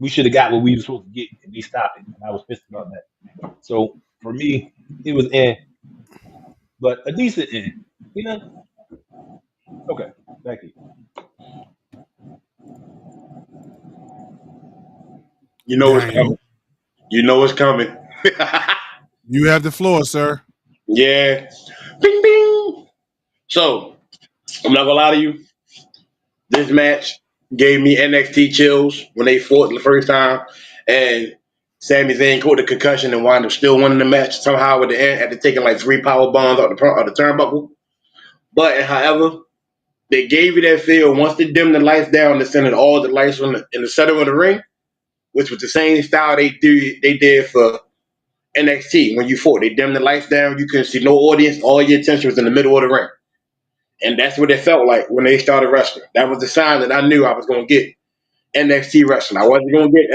We should have got what we were supposed to get, and they stopped it, and I was pissed about that. So for me, it was but a decent end. You know? Okay, back to you. You know it's Daniel, coming. You know it's coming. you have the floor, sir. Yeah. Bing bing. So I'm not gonna lie to you. This match gave me NXT chills when they fought the first time, and Sami Zayn caught the concussion and wound up still winning the match somehow at the end after taking like 3 power bombs out the turnbuckle. But however, they gave you that feel once they dimmed the lights down. They centered all the lights in the center of the ring, which was the same style they did for NXT when you fought. They dimmed the lights down. You couldn't see no audience. All your attention was in the middle of the ring. And that's what it felt like when they started wrestling. That was the sign that I knew I was going to get NXT wrestling. I wasn't going to get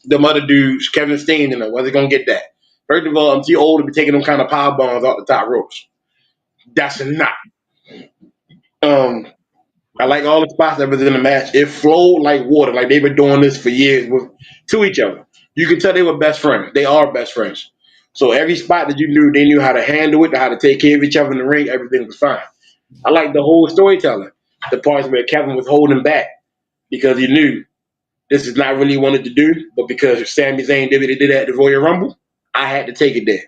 them other dudes, Kevin Steen, and I wasn't going to get that. First of all, I'm too old to be taking them kind of power bombs off the top ropes. That's not. Um, I like all the spots that was in the match. It flowed like water, like they've been doing this for years with to each other. You could tell they were best friends. They are best friends. So every spot that you knew, they knew how to handle it, how to take care of each other in the ring. Everything was fine. I like the whole storytelling. The parts where Kevin was holding back because he knew this is not really wanted to do, but because Sami Zayn did what he did at the Royal Rumble, I had to take it there.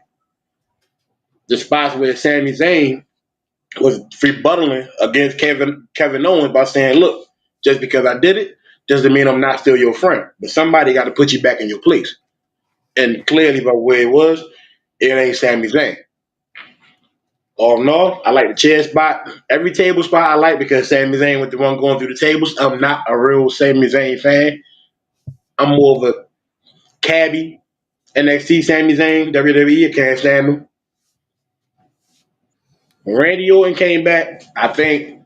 The spots where Sami Zayn was rebuttaling against Kevin Owens by saying, "Look, just because I did it doesn't mean I'm not still your friend. But somebody got to put you back in your place." And clearly, by where it was, it ain't Sami Zayn. All in all, I like the chair spot. Every table spot I like because Sami Zayn was the one going through the tables. I'm not a real Sami Zayn fan. I'm more of a cabbie. NXT Sami Zayn, WWE, I can't stand him. When Randy Orton came back, I think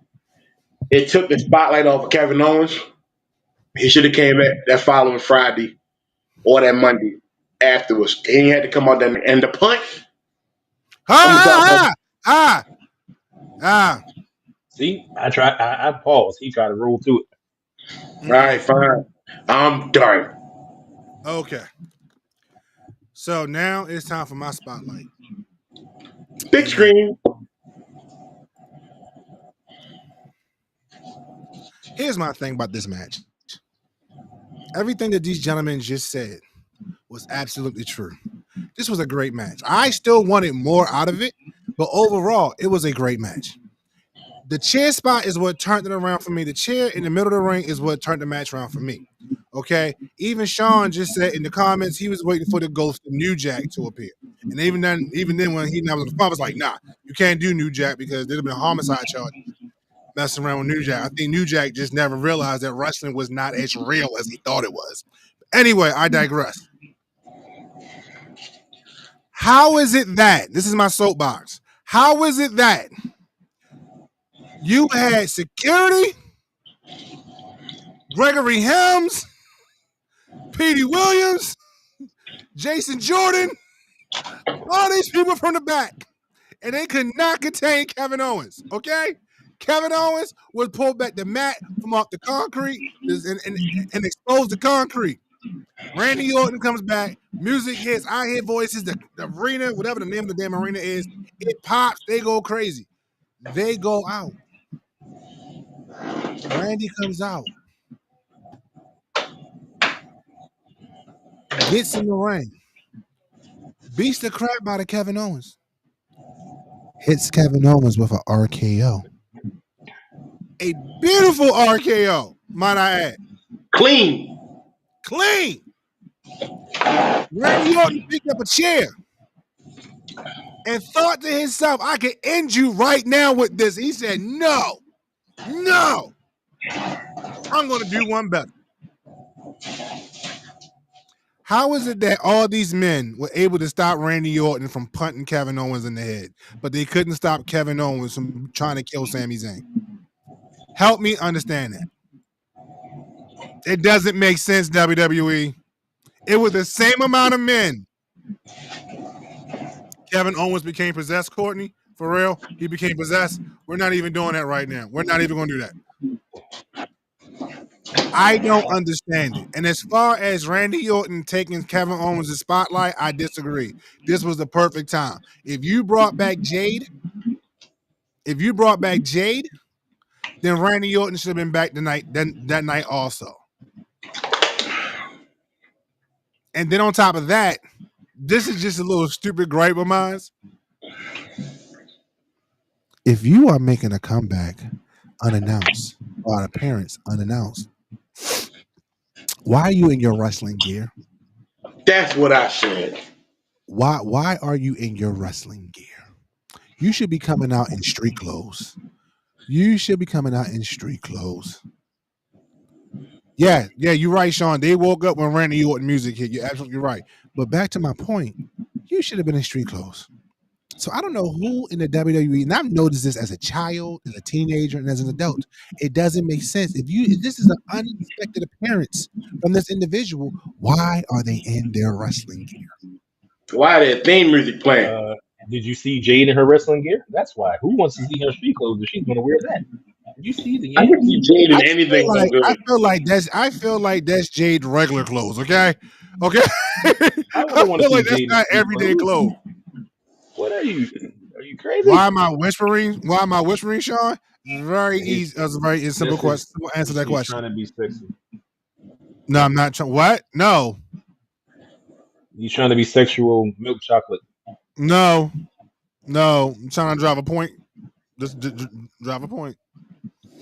it took the spotlight off of Kevin Owens. He should have came back that following Friday or that Monday afterwards. He had to come out there and the punch. I'm gonna talk about. Ah. See, I paused. He tried to roll through it. All right, fine. I'm done. Okay. So now it's time for my spotlight. Big screen. Here's my thing about this match. Everything that these gentlemen just said was absolutely true. This was a great match. I still wanted more out of it, but overall, it was a great match. The chair spot is what turned it around for me. The chair in the middle of the ring is what turned the match around for me. Okay? Even Sean just said in the comments he was waiting for the ghost of New Jack to appear. And even then when he was on the phone, I was like, nah, you can't do New Jack because there'd have been a homicide charge messing around with New Jack. I think New Jack just never realized that wrestling was not as real as he thought it was. Anyway, I digress. How is it that, this is my soapbox, how is it that you had security, Gregory Helms, Petey Williams, Jason Jordan, all these people from the back, and they could not contain Kevin Owens, okay? Kevin Owens would pull back the mat from off the concrete and expose the concrete. Randy Orton comes back, music hits, I hear voices, the arena, whatever the name of the damn arena is, it pops, they go crazy. They go out. Randy comes out. Gets in the ring. Beats the crap out of Kevin Owens. Hits Kevin Owens with an RKO. A beautiful RKO, might I add. Clean. Randy Orton picked up a chair and thought to himself, I can end you right now with this. He said, no, I'm going to do one better. How is it that all these men were able to stop Randy Orton from punting Kevin Owens in the head, but they couldn't stop Kevin Owens from trying to kill Sami Zayn? Help me understand that. It doesn't make sense, WWE. It was the same amount of men. Kevin Owens became possessed, Courtney. For real, he became possessed. We're not even doing that right now. We're not even going to do that. I don't understand it. And as far as Randy Orton taking Kevin Owens' spotlight, I disagree. This was the perfect time. If you brought back Jade, then Randy Orton should have been back that night also. And then on top of that, this is just a little stupid gripe of mine. If you are making a comeback unannounced or an appearance unannounced, why are you in your wrestling gear? That's what I said. Why are you in your wrestling gear? You should be coming out in street clothes. Yeah, you're right, Sean. They woke up when Randy Orton music hit. You're absolutely right. But back to my point, you should have been in street clothes. So I don't know who in the WWE, and I've noticed this as a child, as a teenager, and as an adult. It doesn't make sense. If this is an unexpected appearance from this individual, why are they in their wrestling gear? Why that theme music playing? Did you see Jade in her wrestling gear? That's why. Who wants to see her street clothes if she's going to wear that? Did you see the I can yams? see Jade in I feel anything like look good. I feel like that's Jade regular clothes. Okay. I I wouldn't want to feel see like that's Jade in not street everyday clothes. clothes. What are you? Are you Why crazy? am I whispering? Why am I whispering, Sean? Very He's easy. That's a very simple this is question. Simple answer to that he's question. trying to be sexy. No, I'm not trying. What? No, He's trying to be sexual milk chocolate. no, no. I'm trying to drive a point. Just drive a point.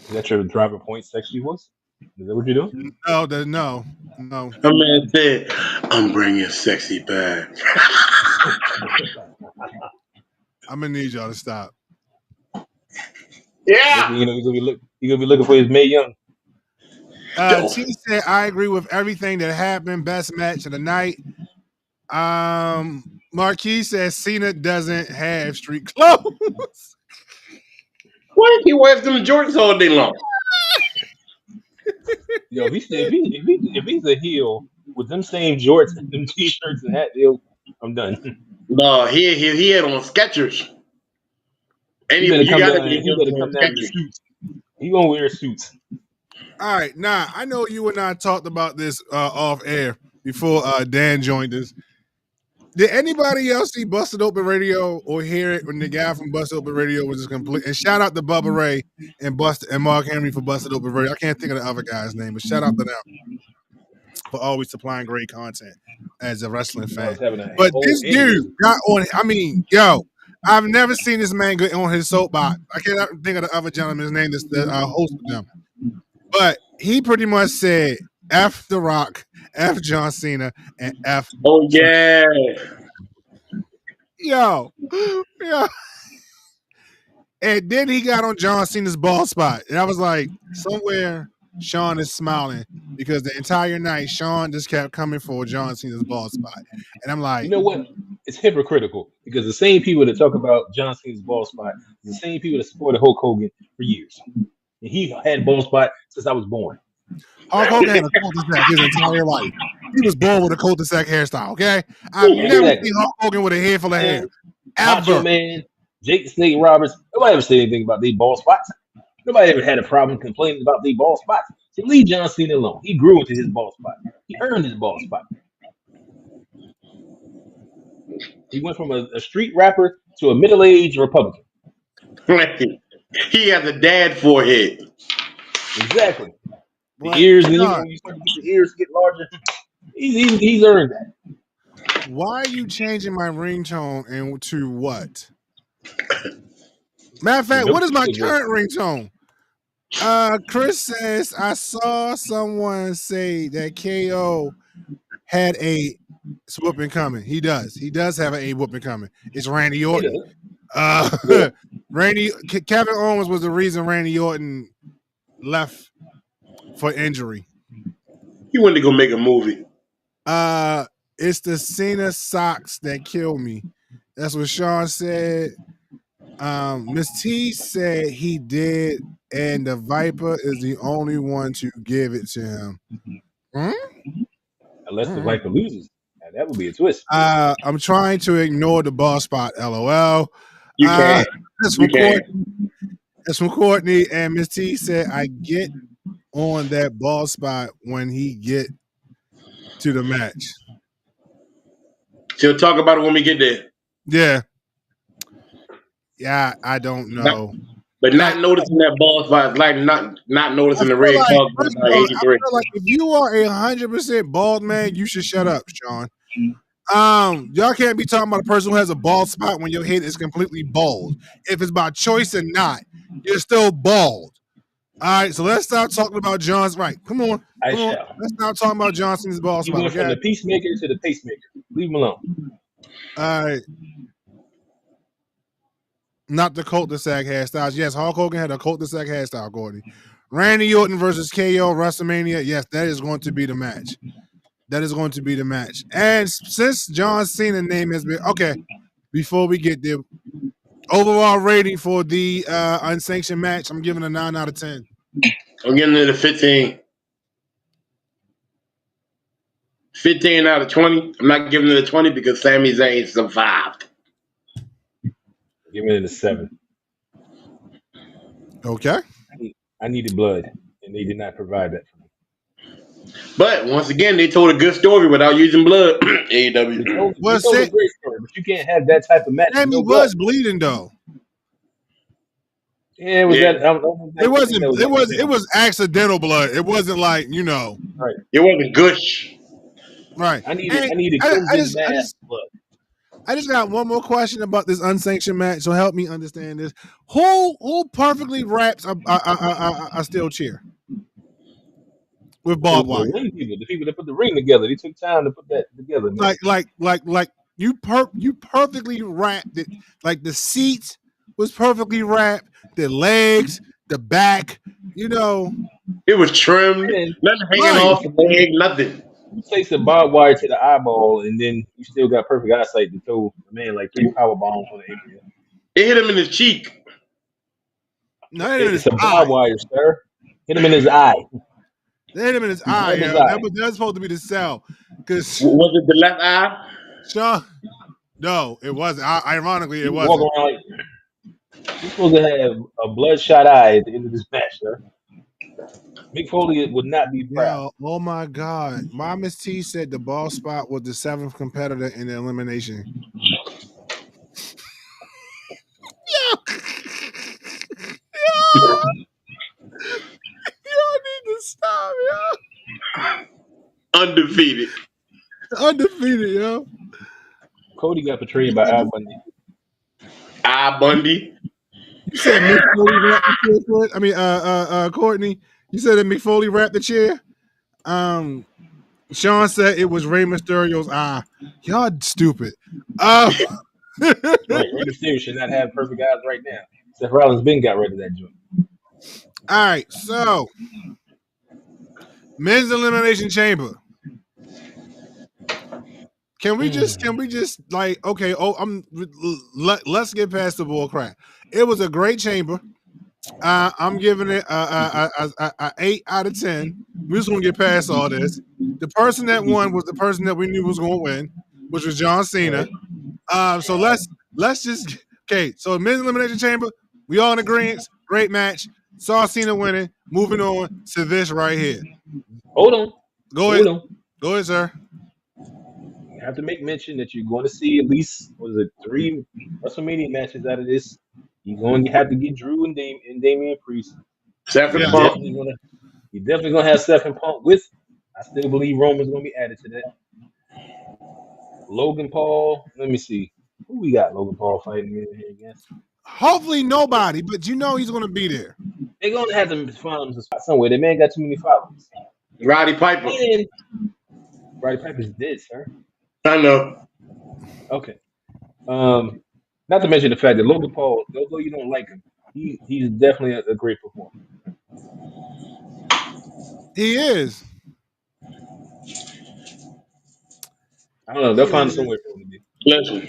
Is that your driver point sexy voice? Is that what you're doing? No, no. A man said, "I'm bringing sexy back." I'm gonna need y'all to stop. Next Yeah. thing you know, he's gonna be looking for his May Young. T said I agree with everything that happened. Best match of the night. Marquis says Cena doesn't have street clothes. Why did he wear them Jordans all day long? Yo, if he's a heel with them same jorts and them t-shirts and hat deals, I'm done. No, he had on Skechers. And He better you come gotta down. get He him better on come down in Skechers. suits. He gonna wear suits. All right, I know you and I talked about this off air before Dan joined us. Did anybody else see Busted Open Radio or hear it when the guy from Busted Open Radio was just complete? And shout out to Bubba Ray and Mark Henry for Busted Open Radio. I can't think of the other guy's name, but shout out to them for always supplying great content as a wrestling I fan. was having a But whole this dude aneurysm. got on. I mean, yo, I've never seen this man get on his soapbox. I can't think of the other gentleman's name that's the host of them. But he pretty much said F The Rock, F John Cena, and F. Oh yeah. Yo, yeah. And then he got on John Cena's ball spot. And I was like, somewhere Sean is smiling because the entire night Sean just kept coming for John Cena's ball spot. And I'm like, You know what? It's hypocritical because the same people that talk about John Cena's ball spot, the same people that supported Hulk Hogan for years. And he had ball spot since I was born. Hulk Hogan had a cul-de-sac his entire life. He was born with a cul-de-sac hairstyle, okay? I've never Exactly. seen Hulk Hogan with a head full of hair. And Macho Ever. Man, Jake the Snake Roberts, nobody ever said anything about these ball spots. Nobody ever had a problem complaining about these ball spots. So leave John Cena alone. He grew into his ball spot. He earned his ball spot. He went from a street rapper to a middle-aged Republican. He has a dad forehead. Exactly. The But, ears, and Sean, when you start to get the ears get larger, he's earned that. why are you changing my ringtone and to what? Matter of fact, what is my current ringtone? Chris says I saw someone say that KO had a whooping coming. He does. He does have a whooping coming. It's Randy Orton. Kevin Owens was the reason Randy Orton left for injury. He went to go make a movie. It's the Cena socks that kill me. That's what Sean said. Miss T said he did, and the Viper is the only one to give it to him. Unless the Viper loses. Now, that would be a twist. I'm trying to ignore the ball spot, LOL. You can. That's from Courtney. And Miss T said, I get on that ball spot when he get to the match. She'll talk about it when we get there. Yeah. Yeah, I don't know. But not noticing that ball spot is like not noticing the red card by 83. I feel like if you are 100% bald man, you should shut up, Sean. Y'all can't be talking about a person who has a bald spot when your head is completely bald. If it's by choice or not, you're still bald. All right, so let's stop talking about John's. Right, come on. Let's stop talking about Johnson's bald spot. He went from the peacemaker to the pacemaker. Leave him alone. All right. Not the cul-de-sac hairstyles. Yes, Hulk Hogan had a cul-de-sac hairstyle, Gordy. Randy Orton versus KO WrestleMania. Yes, that is going to be the match. That is going to be the match. And since John Cena's name has been okay, before we get there, overall rating for the unsanctioned match, I'm giving a 9 out of 10. I'm giving it a 15. 15 out of 20. I'm not giving it a 20 because Sami Zayn survived. Give it a 7. Okay. I needed blood, and they did not provide that for me. But once again, they told a good story without using blood. They AEW. told, Well, they told a great story, but you can't have that type of match with Sammy no blood. was bleeding though. Yeah, it was Yeah. that. I don't think It wasn't. that was It was. It accidental. was accidental blood. It wasn't like Right. It wasn't gush. right. I needed And crimson mass blood. I just got one more question about this unsanctioned match. So help me understand this. Who perfectly wraps a steel chair with barbed The wire? ring people, the people that put the ring together, they took time to put that together, man. Like you perfectly wrapped it. Like the seats was perfectly wrapped. The legs, the back. It was trimmed. And Nothing hanging Right. off the leg. Nothing. you take the barbed wire to the eyeball, and then you still got perfect eyesight to throw the man like 3 power bombs on the apron. It hit him in his cheek. No, it hit him in It's his a eye. barbed wire, sir. Hit him in his eye. They hit him in his eye. in his Yeah. eye. That's supposed to be the sell. Because Was it the left eye? Sean, no, it wasn't. Ironically, it You wasn't. walk around like you're supposed to have a bloodshot eye at the end of this match, sir. Mick Foley would not be proud. Yo, oh my God. My Miss T said the ball spot was the 7th competitor in the elimination. Yo. Yo. Y'all need to stop, yo. Undefeated. Undefeated, yo. Cody got betrayed by Al Bundy. Bundy. You said Mick Foley wrapped the chair for it? I mean, Courtney, you said that Mick Foley wrapped the chair? Sean said it was Rey Mysterio's eye. Y'all stupid. Right, Rey Mysterio should not have perfect eyes right now. Seth Rollins been got rid of that joint. All right, so men's elimination chamber. Can we just like okay? Let's get past the bull crap. It was a great chamber. I'm giving it a 8 out of 10. We're just gonna get past all this. The person that won was the person that we knew was gonna win, which was John Cena. So let's just okay. So men's elimination chamber, we all in agreement. Great match. Saw Cena winning. Moving on to this right here. Hold on. Go ahead, sir. You have to make mention that you're going to see at least 3 WrestleMania matches out of this. You're going to have to get Drew and Damian Priest. Seth and Yeah. Punk. You're definitely going to have Seth and Punk with. I still believe Roman's going to be added to that. Logan Paul. Let me see. Who we got Logan Paul fighting here against? Hopefully nobody, but you know he's going to be there. They're going to have to find him a spot somewhere. The man got too many followers. Roddy Piper. And Roddy Piper's dead, sir. I know. Okay. Not to mention the fact that Logan Paul, although you don't like him, he's definitely a great performer. He is. I don't know. They'll find somewhere for him to be. Listen.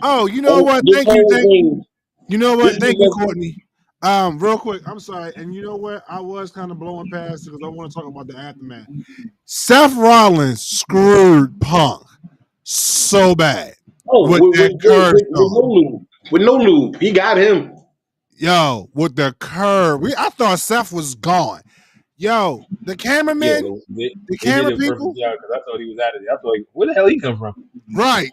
Oh, you know what? This whole thing- You know what? This Thank is you, a- Courtney. Real quick, I'm sorry. And you know what? I was kind of blowing past because I want to talk about the aftermath. Seth Rollins screwed Punk so bad. Oh, With that curve no lube. With no lube. He got him. Yo, with the curve. I thought Seth was gone. Yo, the cameraman, They camera did a people? perfect job because I thought he was out of there. I thought, where the hell he come from? right.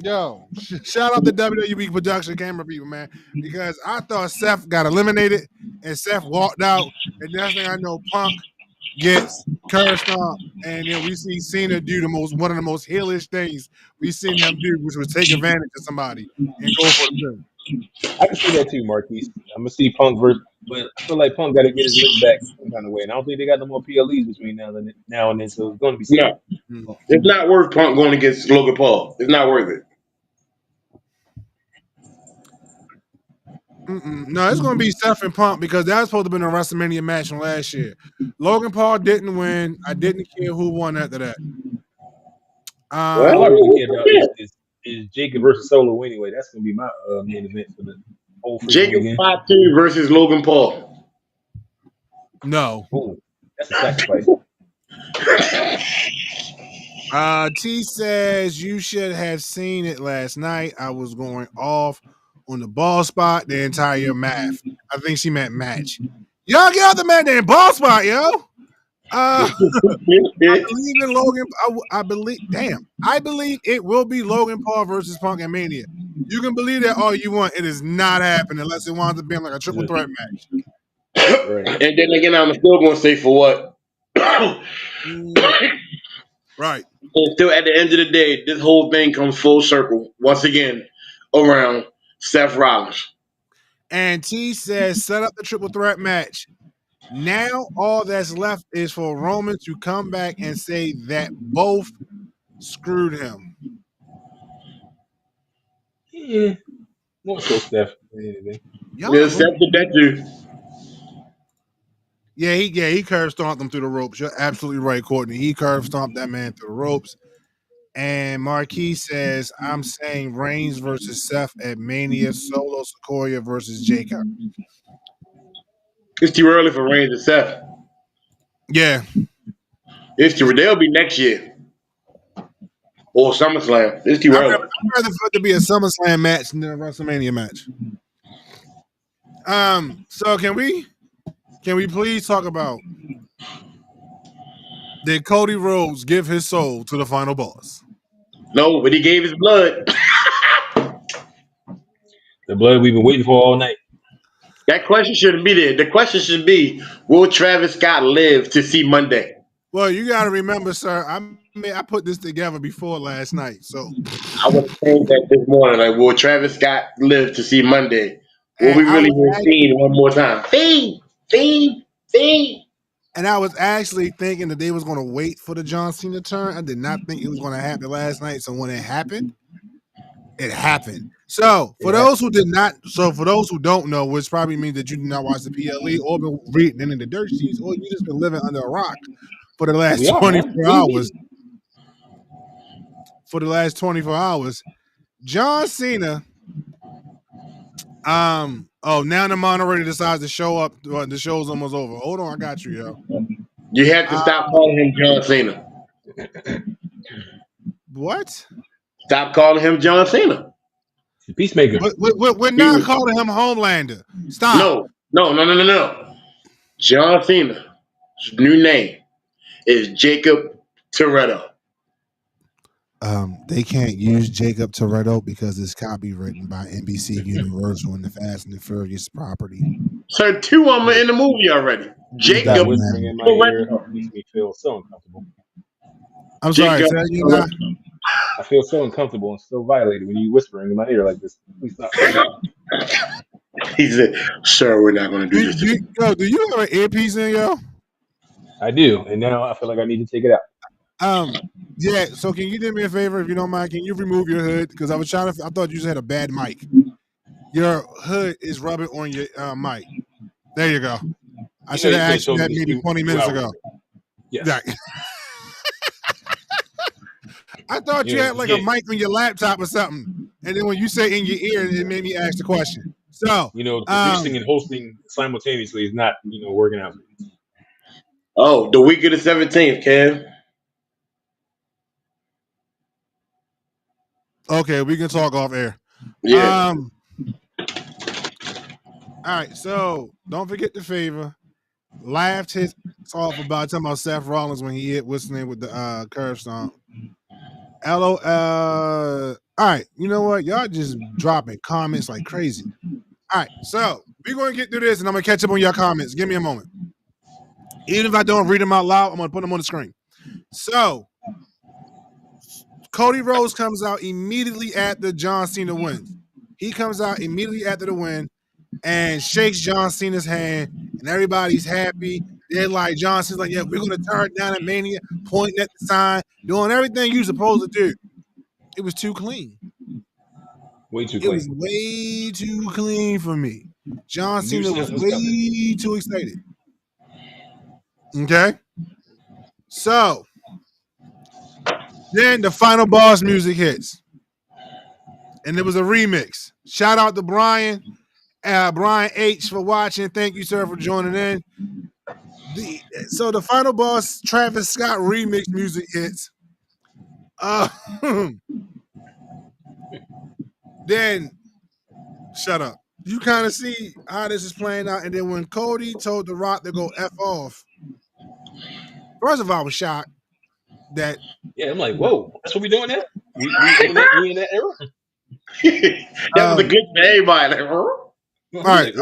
Yo, shout out to WWE production camera people, man, because I thought Seth got eliminated and Seth walked out, and next thing I know, Punk gets curb stomped, and then we see Cena do one of the most heelish things we seen him do, which was take advantage of somebody and go for the pin. I can see that too, Marquise. I'm gonna see Punk versus, but I feel like Punk got to get his lick back some kind of way, and I don't think they got no more PLEs between now and then, so it's going to be. No. It's not worth Punk going against Logan Paul. It's not worth it. No, it's going to be Seth and Punk because that was supposed to be a WrestleMania match from last year. Logan Paul didn't win. I didn't care who won after that. All I really care about is Jacob versus Solo anyway. That's going to be my main event for the whole freaking Jacob weekend. Fatu versus Logan Paul. No. Ooh, that's a sacrifice. T says you should have seen it last night. I was going off on the ball spot the entire math. I think she meant match. Y'all get out the man damn ball spot, yo. I believe in Logan. I believe. Damn, I believe it will be Logan Paul versus Punk at Mania. You can believe that all you want. It is not happening unless it winds up being like a triple threat match. Right. And then again, I'm still gonna say for what. Right. And still, at the end of the day, this whole thing comes full circle once again around Seth Rollins. And T says set up the triple threat match. Now all that's left is for Roman to come back and say that both screwed him. Yeah. More so Steph than anything. Y'all Yeah, are Seth did that too. he curve stomped him through the ropes. You're absolutely right, Courtney. He curve stomped that man through the ropes. And Marquis says, I'm saying Reigns versus Seth at Mania, Solo Sequoia versus Jacob. It's too early for Reigns and Seth. Yeah. It's too. They'll be next year or SummerSlam. It's too I'd early. rather for it to be a SummerSlam match than a WrestleMania match. So can we please talk about, did Cody Rhodes give his soul to the final boss? No, but he gave his blood. The blood we've been waiting for all night. That question shouldn't be there. The question should be, will Travis Scott live to see Monday? Well, you got to remember, sir, I put this together before last night. So I would have changed that this morning. Like, will Travis Scott live to see Monday? Will and we I really was hear Fiend one more time? Fiend, Fiend, Fiend. And I was actually thinking that they was going to wait for the John Cena turn. I did not think it was going to happen last night. So when it happened, it happened. So for those who don't know, which probably means that you did not watch the PLE or been reading in the dirt sheets, or you just been living under a rock for the last 24 hours. For the last 24 hours, John Cena. Now the moderator decides to show up. The show's almost over. Hold on, I got you, yo. You have to stop calling him John Cena. What? Stop calling him John Cena. Peacemaker. We're not calling him Homelander. Stop. No. John Cena's new name is Jacob Toretto. They can't use Jacob Toretto because it's copywritten by NBC Universal and the Fast and the Furious property. So two of them are in the movie already. Jacob whispering in my ear makes me feel so uncomfortable. I'm sorry, I feel so uncomfortable and so violated when you whispering in my ear like this. Please stop. He said, "Sir, we're not going to do this." Do you have an earpiece in, yo? I do, and now I feel like I need to take it out. Yeah. So can you do me a favor, if you don't mind? Can you remove your hood? Because I thought you just had a bad mic. Your hood is rubbing on your mic. There you go. I should have asked you that maybe 20 minutes ago. Yeah. I thought you had like a mic on your laptop or something, and then when you say in your ear, it made me ask the question. So producing and hosting simultaneously is not working out. Oh, the week of the 17th, Kev. Okay, we can talk off air. Yeah. All right, so don't forget the favor. Laughed his off about talking about Seth Rollins when he hit what's his name with the curve stomp. All right, you know what? Y'all just dropping comments like crazy. All right, so we're gonna get through this, and I'm gonna catch up on your comments. Give me a moment. Even if I don't read them out loud, I'm gonna put them on the screen. So Cody Rhodes comes out immediately after John Cena wins. He comes out immediately after the win and shakes John Cena's hand, and everybody's happy. They're like, John Cena's like, yeah, we're gonna turn down at Mania, pointing at the sign, doing everything you're supposed to do. It was too clean. Way too clean. It was way too clean for me. John Cena was way too excited. Okay? So then the final boss music hits. And it was a remix. Shout out to Brian H for watching. Thank you, sir, for joining in. So the final boss Travis Scott remix music hits. Then shut up. You kind of see how this is playing out, and then when Cody told The Rock to go F off, first of all, I was shocked that Yeah, I'm like, whoa, that's what we doing now? We in that era? That was a good for everybody. Like, huh? all right,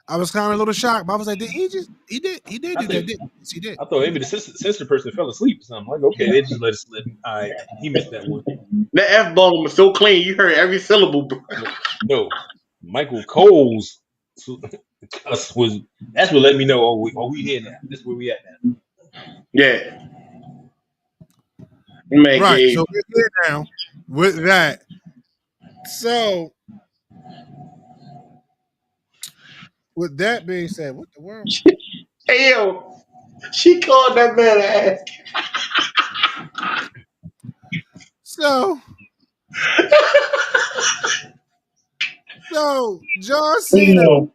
I was kind of a little shocked, but I was like, did he did do that, didn't he? Yes, he did. I thought maybe the censor person fell asleep or something. Like, okay, they just let it slip. All right, he missed that one. That F bomb was so clean, you heard every syllable. Bro. No, Michael Cole's cuss was, that's what let me know, we here now. This is where we at now. Yeah. Man, Right, Gabe. so we're here now with that. So, with that being said, what the world? Hey, yo, she called that man ass. So John Cena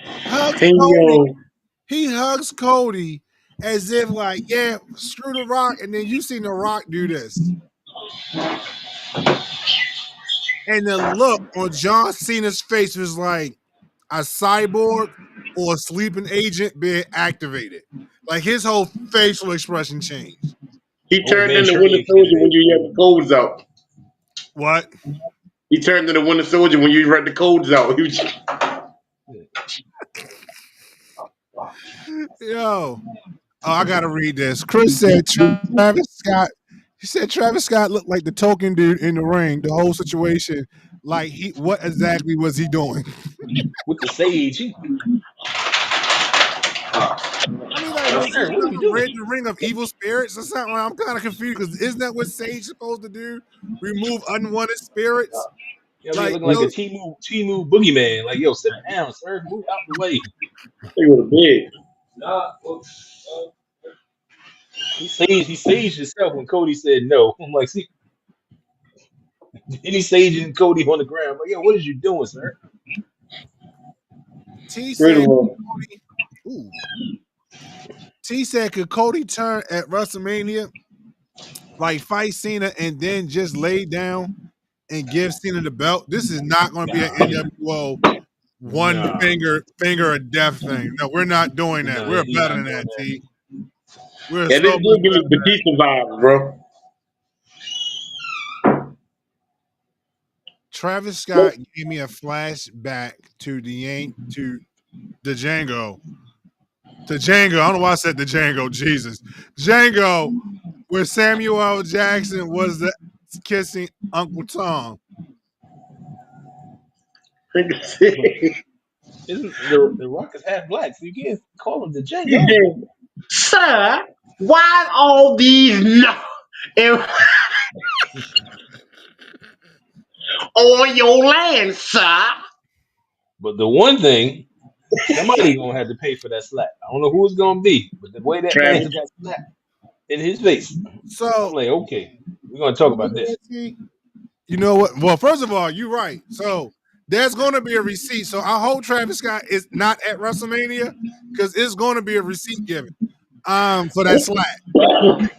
hugs Hey, Cody. yo. He hugs Cody as if like, yeah, screw The Rock, and then you seen The Rock do this. And the look on John Cena's face was like a cyborg or a sleeping agent being activated. Like his whole facial expression changed. He Old turned man into Shirley Winter came Soldier back. when you had the codes out. What? He turned into Winter Soldier when you read the codes out. He was, Yo. Oh, I gotta read this. Chris said Travis Scott. He said Travis Scott looked like the token dude in the ring. The whole situation, like what exactly was he doing? With the sage. I mean, like, was he What are you doing? the ring of evil spirits or something? I'm kind of confused because isn't that what Sage supposed to do? Remove unwanted spirits? Yeah, I mean, looking like a T-move boogeyman. Like, yo, sit down, sir. Move out the way. he was big. He saged himself when Cody said no. I'm like, see, any saging Cody on the ground. I'm like, yo, what is you doing, sir? T Great said, one. ooh. T said, could Cody turn at WrestleMania, like fight Cena and then just lay down and give Cena the belt? This is not going to be an NWO one finger of death thing. No, we're not doing that. We're better than that, T. We're Yeah, so this much dude give better me than that. Batista vibes, bro. Travis Scott gave me a flashback to the Django. To Django. I don't know why I said the Django. Jesus. Django, where Samuel L. Jackson was kissing Uncle Tom. Isn't the Rock is half black, so you can't call him the Django. Sir, why all these no on your land, sir? But the one thing, somebody gonna have to pay for that slap. I don't know who it's gonna be, but the way that man Travis. got slapped in his face, So, I'm like, okay, we're gonna talk about this. You know what? Well, first of all, you're right. So there's going to be a receipt. So I hope Travis Scott is not at WrestleMania because it's going to be a receipt given for that slap.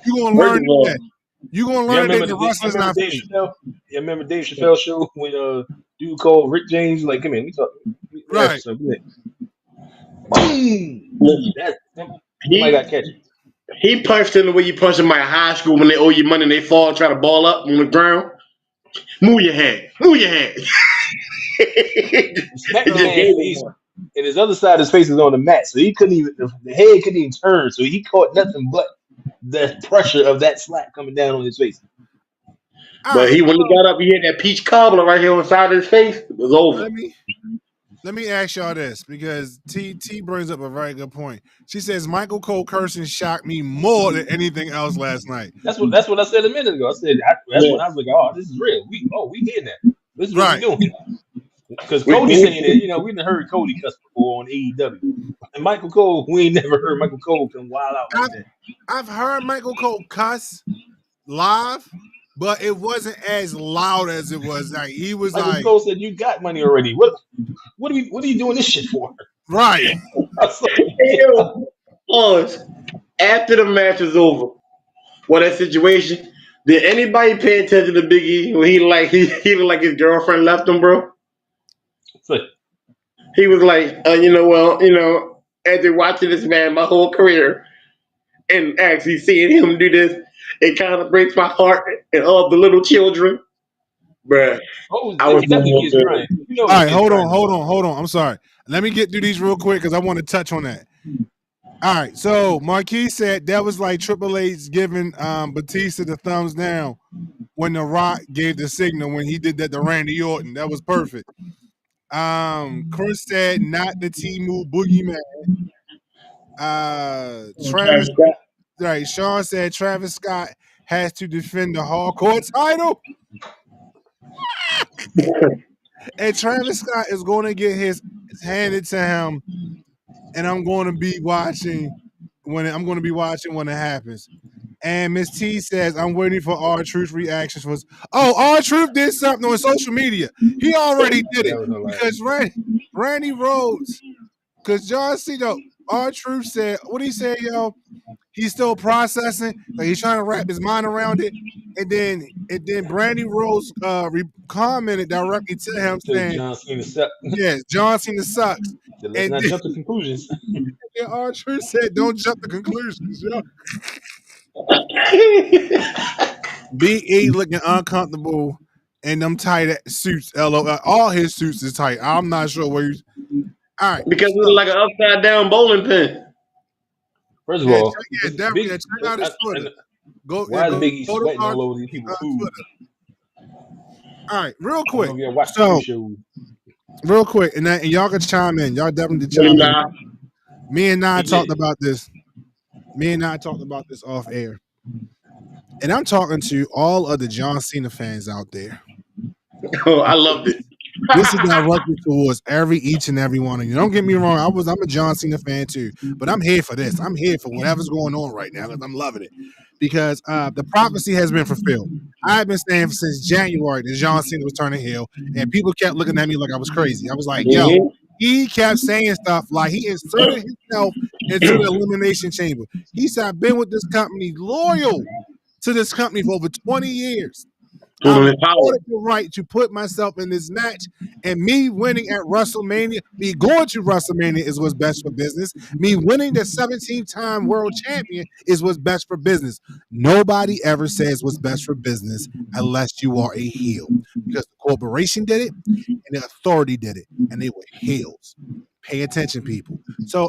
You're going to learn that. You're going to learn that the wrestler's not Dave free. Chappelle? Yeah, remember Dave Chappelle show when dude called Rick James like, come in, we talk. Right. Boom! Somebody got catch it. He punched in the way you punch in my high school when they owe you money and they fall and try to ball up on the ground. Move your hand. Move your hand. Smacked the man's face, and his other side of his face was on the mat, so he couldn't even, the head couldn't even turn, so he caught nothing but the pressure of that slap coming down on his face. But when he got up, he had that peach cobbler right here on the side of his face. It was over. Let me ask y'all this because T brings up a very good point. She says Michael Cole cursing shocked me more than anything else last night. That's what I said a minute ago. I said that's when I was like, oh, this is real. We hear that. This is what we're doing. Because Cody saying that, we done heard Cody cuss before on AEW. And Michael Cole, we ain't never heard Michael Cole come wild out like that. I've heard Michael Cole cuss live, but it wasn't as loud as it was. Like he was Michael like Cole said, "You got money already. What are you doing this shit for?" Right. Pause. After the match was over, that situation, Did anybody pay attention to Biggie when he looked like his girlfriend left him, bro? So, He was like, after watching this man my whole career and actually seeing him do this, it kind of breaks my heart and all the little children, bruh. oh, I was that's the more kids crying. You know All the right, kids crying. hold on. I'm sorry. Let me get through these real quick because I want to touch on that. All right, so Marquis said that was like Triple H giving Batista the thumbs down when The Rock gave the signal when he did that to Randy Orton. That was perfect. Chris said not the T-Move Boogeyman. Travis, right? Sean said Travis Scott has to defend the hardcore title, and Travis Scott is going to get his handed to him, and I'm going to be watching when it happens. And Miss T says, I'm waiting for R-Truth reactions. R-Truth did something on social media. He already did it That was hilarious. because Randy Rhodes, because John Cena, R-Truth said, what did he say, yo? He's still processing, like he's trying to wrap his mind around it. And then Brandy Rose commented directly to him To saying, John Cena suck. yes, John Cena sucks. So let's not jump to conclusions. And R-Truth said, don't jump to conclusions, yo. B.E. looking uncomfortable in them tight suits. LOL. All his suits is tight. I'm not sure where he's. All right. because it was like an upside down bowling pin. First of Yeah, all, check, Big, check out his Twitter. why is Biggie go sweating to all over these people's food? Twitter. All right, real I don't quick. know if y'all watch So, the show. real quick, and y'all can chime in. Y'all definitely chime in. Me and Nye talked about this. Off air. And I'm talking to all of the John Cena fans out there. Oh, I loved it. This is directed towards each and every one of you. Don't get me wrong. I'm a John Cena fan too, but I'm here for this. I'm here for whatever's going on right now because I'm loving it. Because the prophecy has been fulfilled. I've been saying since January that John Cena was turning heel, and people kept looking at me like I was crazy. I was like, yo, he kept saying stuff like he inserted himself into the Elimination Chamber. He said, I've been with this company, loyal to this company for over 20 years. I'm afforded the right to put myself in this match, and me winning at WrestleMania, me going to WrestleMania is what's best for business. Me winning the 17-time world champion is what's best for business. Nobody ever says what's best for business unless you are a heel, because the corporation did it and the authority did it, and they were heels. Pay attention, people. So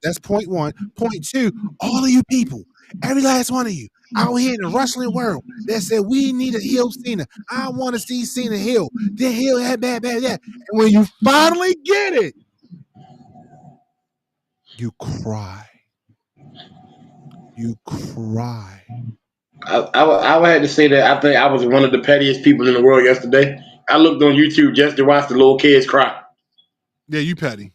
that's point one. Point two, all of you people, every last one of you out here in the wrestling world that said we need a heel Cena. I want to see Cena heel. Then heel had bad. And when you finally get it, you cry. You cry. I would have to say that I think I was one of the pettiest people in the world yesterday. I looked on YouTube just to watch the little kids cry. Yeah, you petty.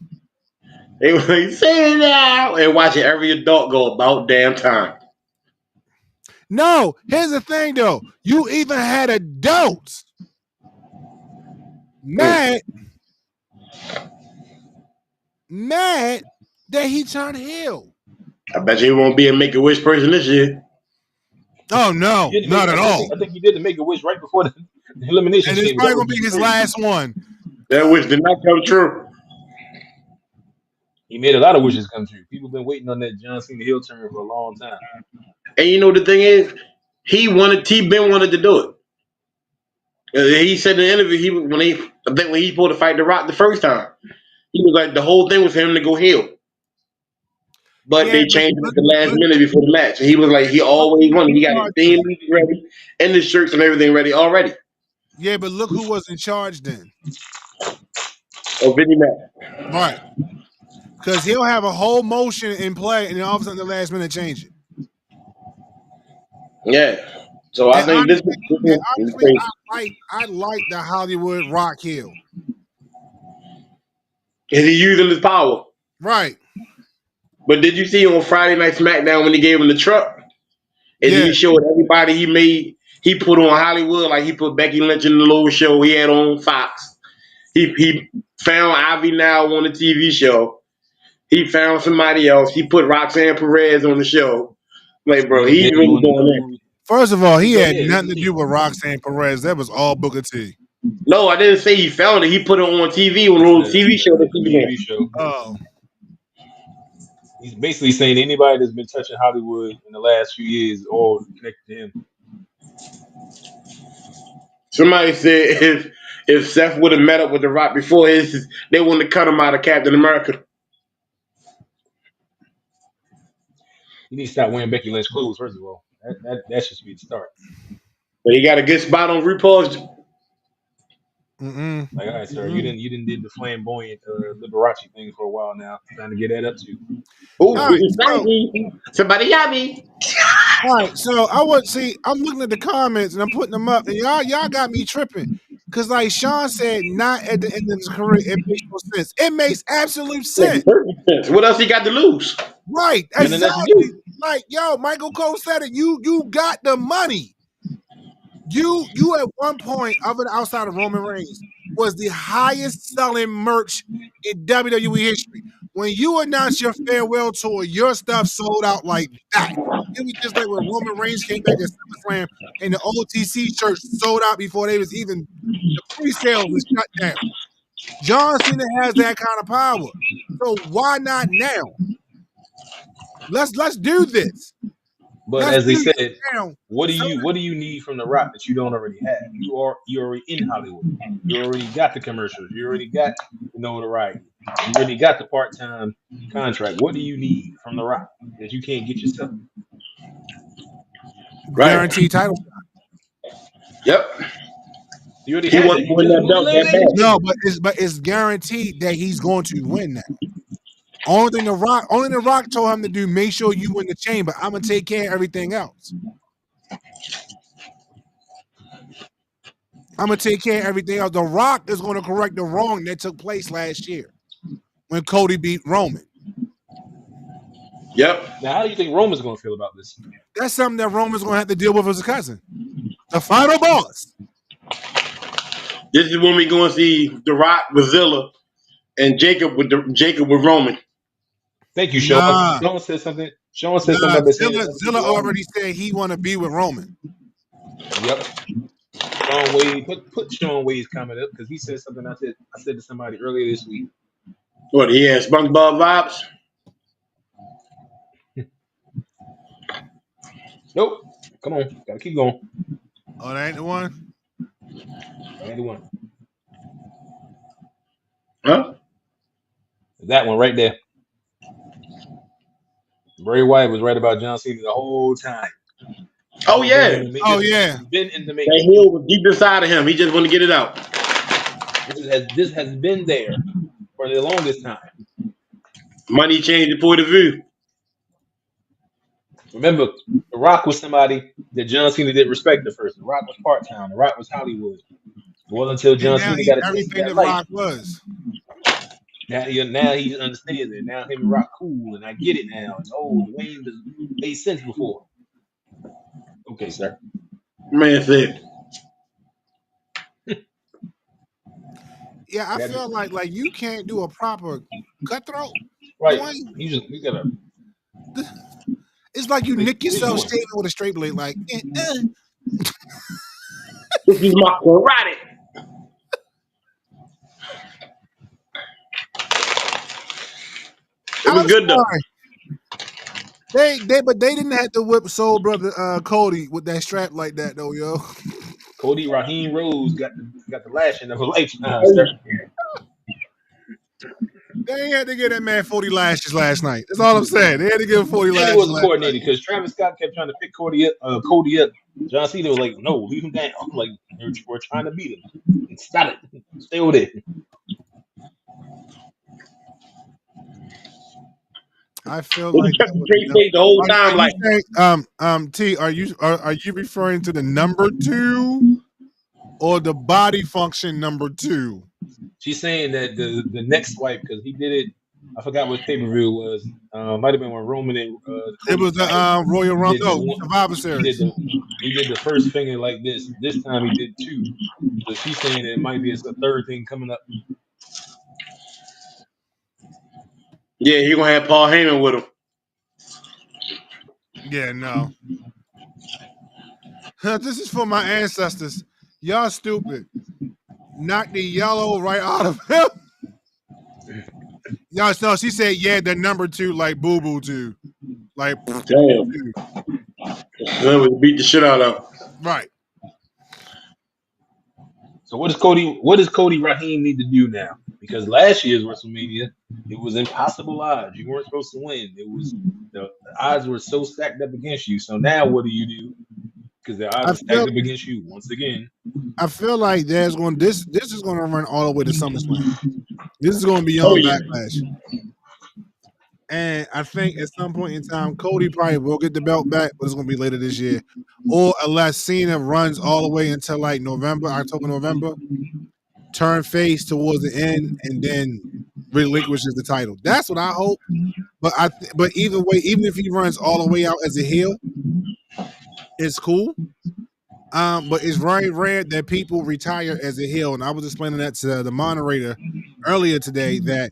They were like, say it now, and watching every adult go about damn time. No, here's the thing though. You even had adults mad that he turned heel. I bet you he won't be a Make-A-Wish person this year. Oh no, not at all. I think he did the Make-A-Wish right before the Elimination And Chamber. it's probably gonna be his last one. That wish did not come true. He made a lot of wishes come true. People been waiting on that John Cena heel turn for a long time. And you know the thing is, T-Ben wanted to do it. He said in the interview when he pulled to fight The Rock the first time, he was like the whole thing was for him to go heel. But they changed it at the last minute before the match. And he was like, he always wanted. He got his theme music ready and the shirts and everything ready already. Yeah, but look who was in charge then. Oh, Vinny Mac. Right. Because he'll have a whole motion in play, and then all of a sudden, the last minute, change it. Yeah. So I think honestly, I like the Hollywood Rock heel. Is he using his power? Right. But did you see on Friday Night SmackDown when he gave him the truck? And he showed everybody he put on Hollywood, like he put Becky Lynch in the little show he had on Fox. He found Ivy Now on the TV show. He found somebody else. He put Roxanne Perez on the show. Like, bro, he's really doing that. First of all, he Go had ahead. nothing to do with Roxanne Perez. That was all Booker T. No, I didn't say he found it. He put it on TV on a little TV show that he was on. TV show. Oh, He's basically saying anybody that's been touching Hollywood in the last few years all connected to him. Somebody said if Seth would have met up with The Rock before his, they wouldn't have cut him out of Captain America. He needs to stop wearing Becky Lynch clothes, first of all. That should be the start. But he got a good spot on RuPaul's. Like, all right, sir, you didn't did the flamboyant Liberace thing for a while now. Trying to get that up too. Ooh, all right. somebody got me. All right, so I would see. I'm looking at the comments and I'm putting them up, and y'all got me tripping because, like Sean said, not at the end of his career. It makes no sense. It makes absolute sense. What else he got to lose? Right? Nothing else to Exactly. do. Like, yo, Michael Cole said it. You got the money. You at one point, other than outside of Roman Reigns, was the highest selling merch in WWE history. When you announced your farewell tour, your stuff sold out like that. It was just like when Roman Reigns came back at SummerSlam and the OTC shirts sold out before they was even the pre-sale was shut down. John Cena has that kind of power. So why not now? Let's do this. But Let's as they do this said, now. what do you need from The Rock that you don't already have? You're already in Hollywood. You already got the commercials. You already got the notoriety. You already got the part-time contract. What do you need from The Rock that you can't get yourself? Right. Guaranteed title. Yep. You already He had wasn't that. You winning just that belt that eliminated bad. No, but it's guaranteed that he's going to win now. Only the Rock told him to do, make sure you win the chamber. I'm gonna take care of everything else. I'm gonna take care of everything else. The Rock is going to correct the wrong that took place last year when Cody beat Roman. Yep. Now, how do you think Roman's going to feel about this? That's something that Roman's going to have to deal with as a cousin. The final boss. This is when we going to see The Rock with Zilla and Jacob with Roman. Thank you, Sean. Nah. Sean said something. Sean said something about Zilla already said he want to be with Roman. Yep. Sean Wade, put Sean Wade's comment up because he said something. I said to somebody earlier this week. What, he has SpongeBob vibes? Nope. Come on, gotta keep going. Oh, that ain't the one. That ain't the one. Huh? That one right there. Bray Wyatt was right about John Cena the whole time. Oh, yeah. Oh, yeah. Been in the That making. heel was deep inside of him. He just want to get it out. This has been there for the longest time. Money changed the point of view. Remember, The Rock was somebody that John Cena didn't respect at first. The Rock was part-time. The Rock was Hollywood. Well, until John Cena got a taste of everything that that life. Rock was. Now he understands it. Now him and Rock cool, and I get it now. And Dwayne made sense before. Okay, sir. Man said. Yeah, I feel like you can't do a proper cutthroat. Right. Dwayne. You gotta. It's like you nick yourself doing? shaving with a straight blade. Like, This is my karate. It was good though. They didn't have to whip Soul Brother Cody with that strap like that though, yo. Cody Raheem Rose got the lashing of a lifetime, sir. They ain't had to give that man 40 lashes last night. That's all I'm saying. They had to give him 40 lashes. It wasn't coordinated because Travis Scott kept trying to pick Cody up. John Cena was like, "No, leave him down." I'm like, "We're trying to beat him. Stop it. Stay over there." I feel like kept the whole time. Like, saying, T, are you referring to the number 2 or the body function number 2? She's saying that the next swipe because he did it. I forgot what pay-per-view it was. Might have been when Roman and it was the Royal Rumble Survivor Series. He did the first finger like this. This time he did 2. So she's saying it might be a third thing coming up. Yeah, he gonna have Paul Heyman with him. Yeah, no. This is for my ancestors. Y'all stupid. Knock the yellow right out of him. Y'all no, she said, yeah, the number 2, like boo boo 2. Like Damn. That was beat the shit out of. right. So what does Cody Raheem need to do now? Because last year's WrestleMania, it was impossible odds. You weren't supposed to win. It was the odds were so stacked up against you. So now what do? Because the odds I are stacked feel up against you once again. I feel like there's going this is going to run all the way to SummerSlam. This is going to be Oh on yeah. Backlash. And I think at some point in time, Cody probably will get the belt back, but it's going to be later this year. Or unless Cena runs all the way until like November, October, November, turn face towards the end, and then relinquishes the title. That's what I hope. But either way, even if he runs all the way out as a heel, it's cool. But it's very rare that people retire as a heel. And I was explaining that to the moderator earlier today that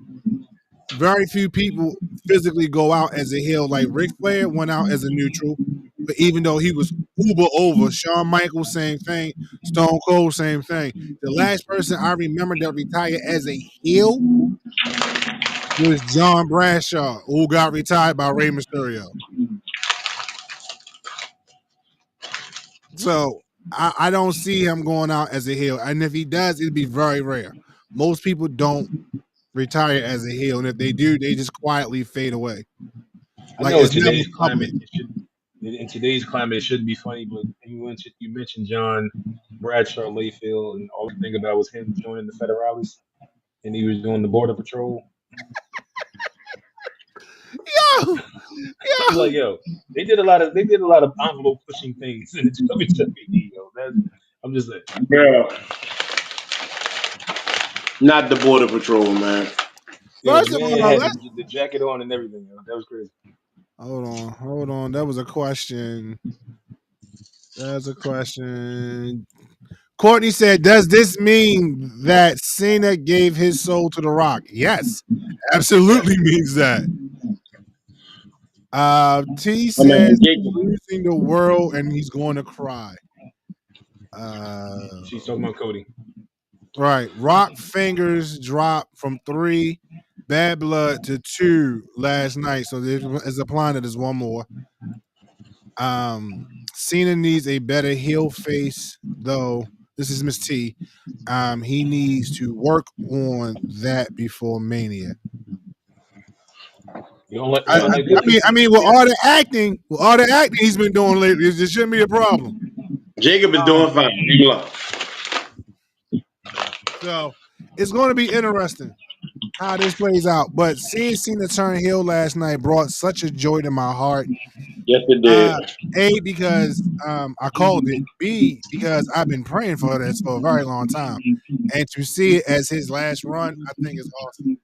very few people physically go out as a heel. Like Ric Flair went out as a neutral, but even though he was uber over, Shawn Michaels, same thing, Stone Cold, same thing. The last person I remember that retired as a heel was John Bradshaw, who got retired by Rey Mysterio. So I don't see him going out as a heel. And if he does, it'd be very rare. Most people don't retire as a heel, and if they do, they just quietly fade away. I Like know in it's never today's public. climate, in today's climate, it shouldn't be funny, but you mentioned John Bradshaw Layfield, and all I think about was him joining the Federales, and he was doing the border patrol. Yo, I'm like, yo, they did a lot of envelope pushing things in the WWE. Yo, I'm just like, Yeah. Not the border patrol, man. yo, First the of man all, had let's the jacket on and everything. Yo. That was crazy. hold on. That was a question. That's a question. Courtney said, "Does this mean that Cena gave his soul to The Rock?" Yes, absolutely means that. T I says mean, Jacob. losing the world and he's going to cry. Uh, She's talking about Cody. right. Rock fingers dropped from 3 bad blood to 2 last night. So there's applying that there's one more. Cena needs a better heel face, though. This is Miss T. He needs to work on that before Mania. You don't like good I pieces? mean, with all the acting he's been doing lately, it shouldn't be a problem. Jacob is Um, doing fine. Leave him alone. so it's going to be interesting how this plays out. But seeing Cena turn heel last night brought such a joy to my heart. Yes, it did. A, because I called it. B, because I've been praying for this for a very long time. And to see it as his last run, I think is awesome.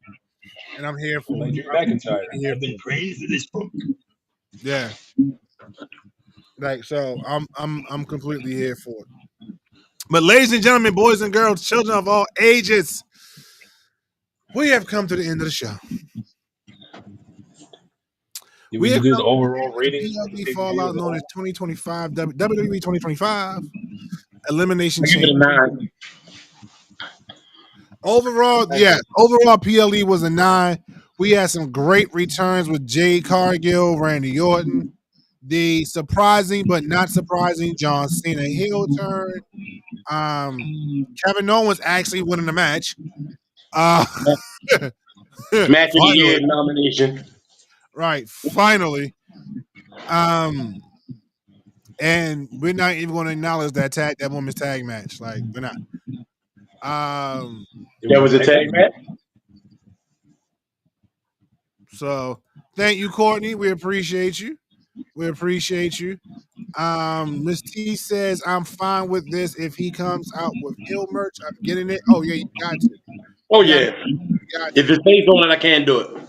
And I'm here for Like it. Drew McIntyre. I'm here I've been for it. praying for this book. Yeah. Like so I'm completely here for it. But ladies and gentlemen, boys and girls, children of all ages, we have come to the end of the show. Did We we have do come the to overall the end rating of of the the PLE pay-per-view Fallout as a known as whole? 2025 WWE 2025 Elimination I give it a Chamber. 9. Overall, yeah, overall PLE was a 9. We had some great returns with Jade Cargill, Randy Orton, the surprising but not surprising John Cena heel turn. Kevin Owens actually winning the match. Uh, Match of the finally, year nomination. right? Finally, and we're not even going to acknowledge that women's tag match. Like we're not. That was a tag match. So thank you, Courtney. We appreciate you. We appreciate you. Miss T says I'm fine with this if he comes out with heel merch. I'm getting it. Oh yeah, you got to. Oh You got, yeah. you got If to. his face on it, I can't do it.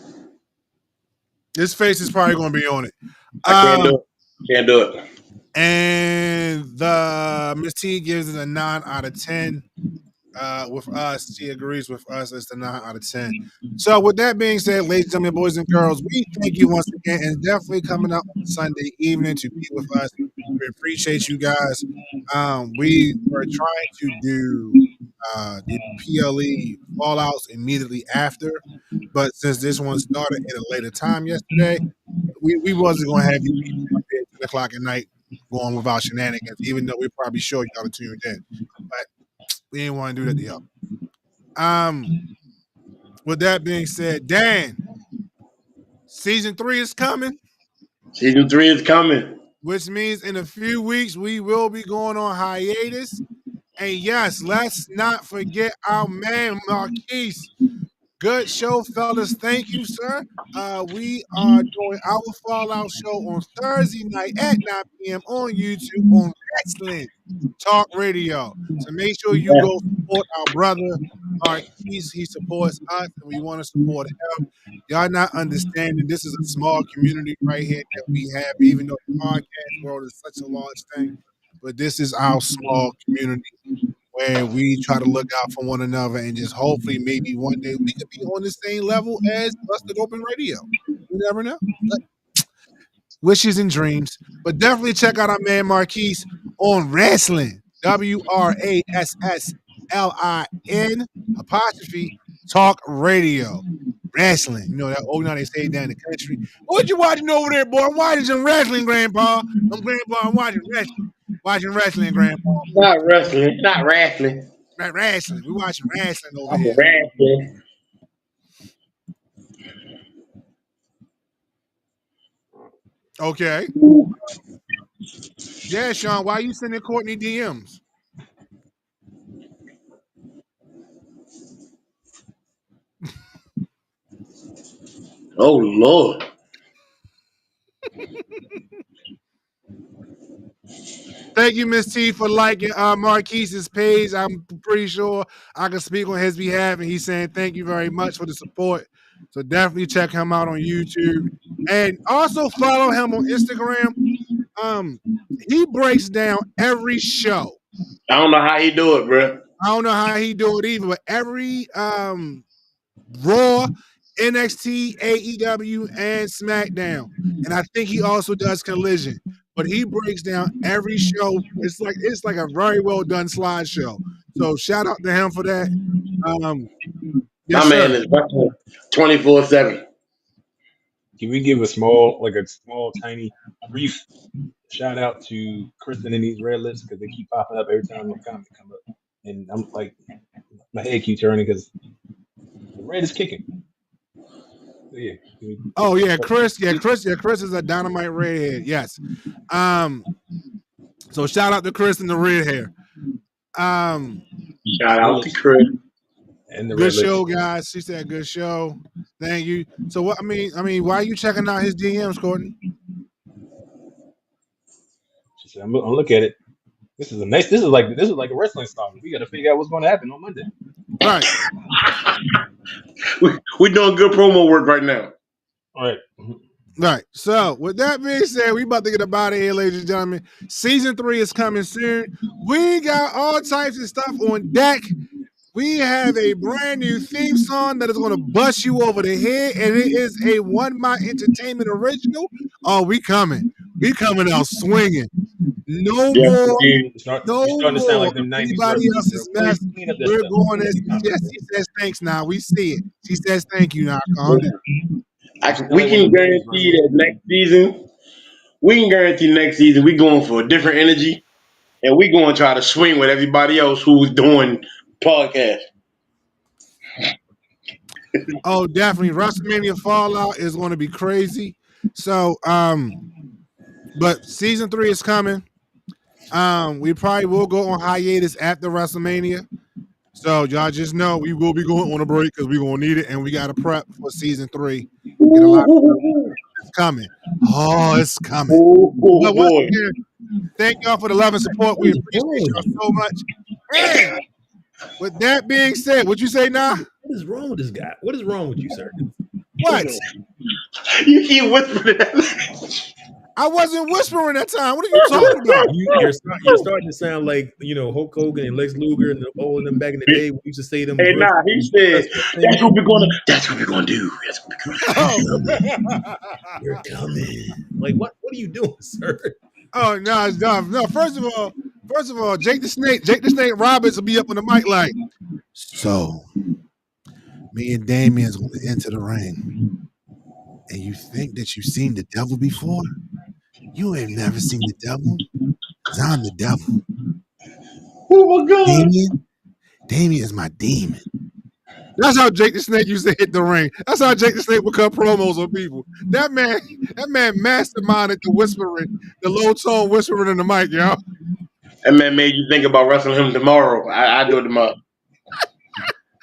This face is probably going to be on it. I can't do it. Can't do it. And the Miss T gives it a 9 out of 10. With us, she agrees with us. It's a 9 out of 10. So, with that being said, ladies and gentlemen, boys and girls, we thank you once again, and definitely coming up on Sunday evening to be with us. We appreciate you guys. We were trying to do the PLE fallouts immediately after, but since this one started at a later time yesterday, we wasn't going to have you people up here at 10 o'clock at night going without shenanigans, even though we're probably sure y'all are tuned in. But we didn't want to do that to y'all. With that being said, Dan, season 3 is coming. Season 3 is coming. Which means in a few weeks we will be going on hiatus. And yes, let's not forget our man Marquise. Good show, fellas. Thank you, sir. We are doing our Fallout show on Thursday night at 9 p.m. on YouTube on Wrestling Talk Radio. So make sure you go support our brother Marquise. He supports us, and we want to support him. Y'all not understanding this is a small community right here that we have, even though the podcast world is such a large thing. But this is our small community where we try to look out for one another and just hopefully maybe one day we could be on the same level as Busted Open Radio. You never know. But wishes and dreams. But definitely check out our man Marquise on Wrestling. WRASSLIN apostrophe Talk Radio. Wrestling. You know that old now they say down in the country. What you watching over there, boy? I'm watching some wrestling, Grandpa. I'm watching wrestling. Watching wrestling, Grandpa. Not wrestling. Not wrestling. Not wrestling. We're watching wrestling over here. Wrestling. Okay. Yeah, Sean, why are you sending Courtney DMs? Oh, Lord. Thank you, Miss T, for liking Marquise's page. I'm pretty sure I can speak on his behalf, and he's saying thank you very much for the support. So definitely check him out on YouTube. And also follow him on Instagram. He breaks down every show. I don't know how he do it, bro. I don't know how he do it either, but every Raw, NXT, AEW, and SmackDown. And I think he also does Collision. But he breaks down every show. It's like a very well done slideshow. So shout out to him for that. Yes, My man is 24/7. Can we give a small, tiny, brief shout out to Kristen and these red lips because they keep popping up every time the comment come up, and I'm like, my head keeps turning because the red is kicking. So yeah. Oh yeah, Chris. Yeah, Chris is a dynamite redhead. Yes. So shout out to Chris and the red hair. Shout out to Chris. And the good show, guys. She said good show. Thank you. So what? I mean, why are you checking out his DMs, Courtney? She said, "I'm look at it. This is like a wrestling song. We got to figure out what's going to happen on Monday." Right. We're doing good promo work right now. All right. Right. So with that being said, we about to get up out of here, ladies and gentlemen. Season 3 is coming soon. We got all types of stuff on deck. We have a brand new theme song that is going to bust you over the head, and it is a One My Entertainment original. Oh, we coming. We coming out swinging. No more. No more. To sound like them anybody else's mess. We're going as yes, she says thanks now. We see it. She says thank you now. Calm down. We can guarantee that next season, we're going for a different energy, and we're going to try to swing with everybody else who's doing podcast. Oh, definitely. WrestleMania Fallout is going to be crazy. So, but season 3 is coming. We probably will go on hiatus after WrestleMania. So y'all just know we will be going on a break because we're gonna need it, and we got to prep for season 3. Get a lot of it's coming. Oh, it's coming. But once again, thank y'all for the love and support. We appreciate y'all so much. And with that being said, what you say now? What is wrong with this guy? What is wrong with you, sir? What? You keep whispering that. I wasn't whispering that time. What are you talking about? You're starting to sound like, Hulk Hogan and Lex Luger and all of them back in the day. We used to say them. Hey, he said, that's what we're going to do. That's what we're going to do. You're coming. Like, what are you doing, sir? Oh no. First of all, Jake the Snake Roberts will be up on the mic like, so me and Damien's going to enter the ring. And you think that you've seen the devil before? You ain't never seen the devil. Cause I'm the devil. Oh my God. Damien is my demon. That's how Jake the Snake used to hit the ring. That's how Jake the Snake would cut promos on people. That man masterminded the whispering, the low tone whispering in the mic, y'all. That man made you think about wrestling him tomorrow. I do it tomorrow.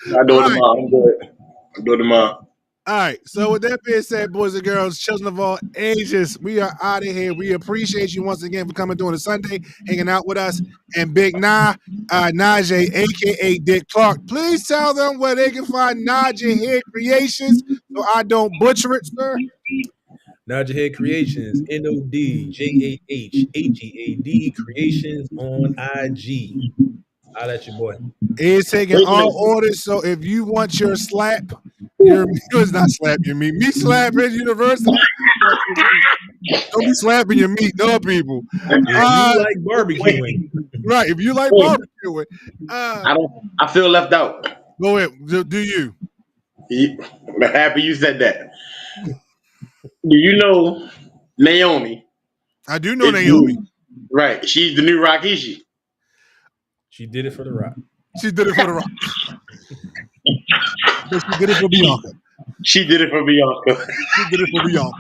I do it tomorrow. I'm doing it tomorrow. All right. So with that being said, boys and girls, children of all ages, we are out of here. We appreciate you once again for coming during the Sunday, hanging out with us. And Big Najee, aka Dick Clark. Please tell them where they can find Najee Head Creations so I don't butcher it, sir. Najee Head Creations, NODJAHHEAD Creations on IG. I'll let your boy. He's taking all orders. So if you want your slap, it's not slapping me. Me slapping university. Don't be slapping your meat, no people. If you like barbecuing. Right. If you like barbecuing. I feel left out. Go ahead. Do you? I'm happy you said that. Do you know Naomi? I do know Naomi. Right. She's the new Rikishi. She did it for The Rock. She did it for The Rock. But she did it for Bianca. She did it for Bianca. She did it for Bianca.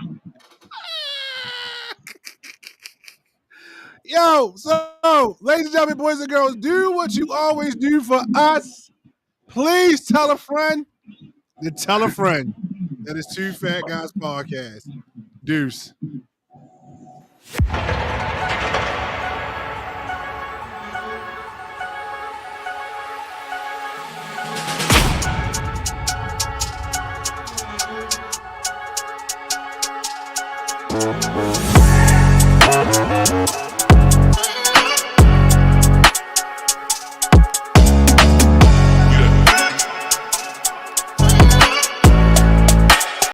Yo, so, ladies and gentlemen, boys and girls, do what you always do for us. Please tell a friend to tell a friend that is Two Fat Guys Podcast. Deuce. Thank you.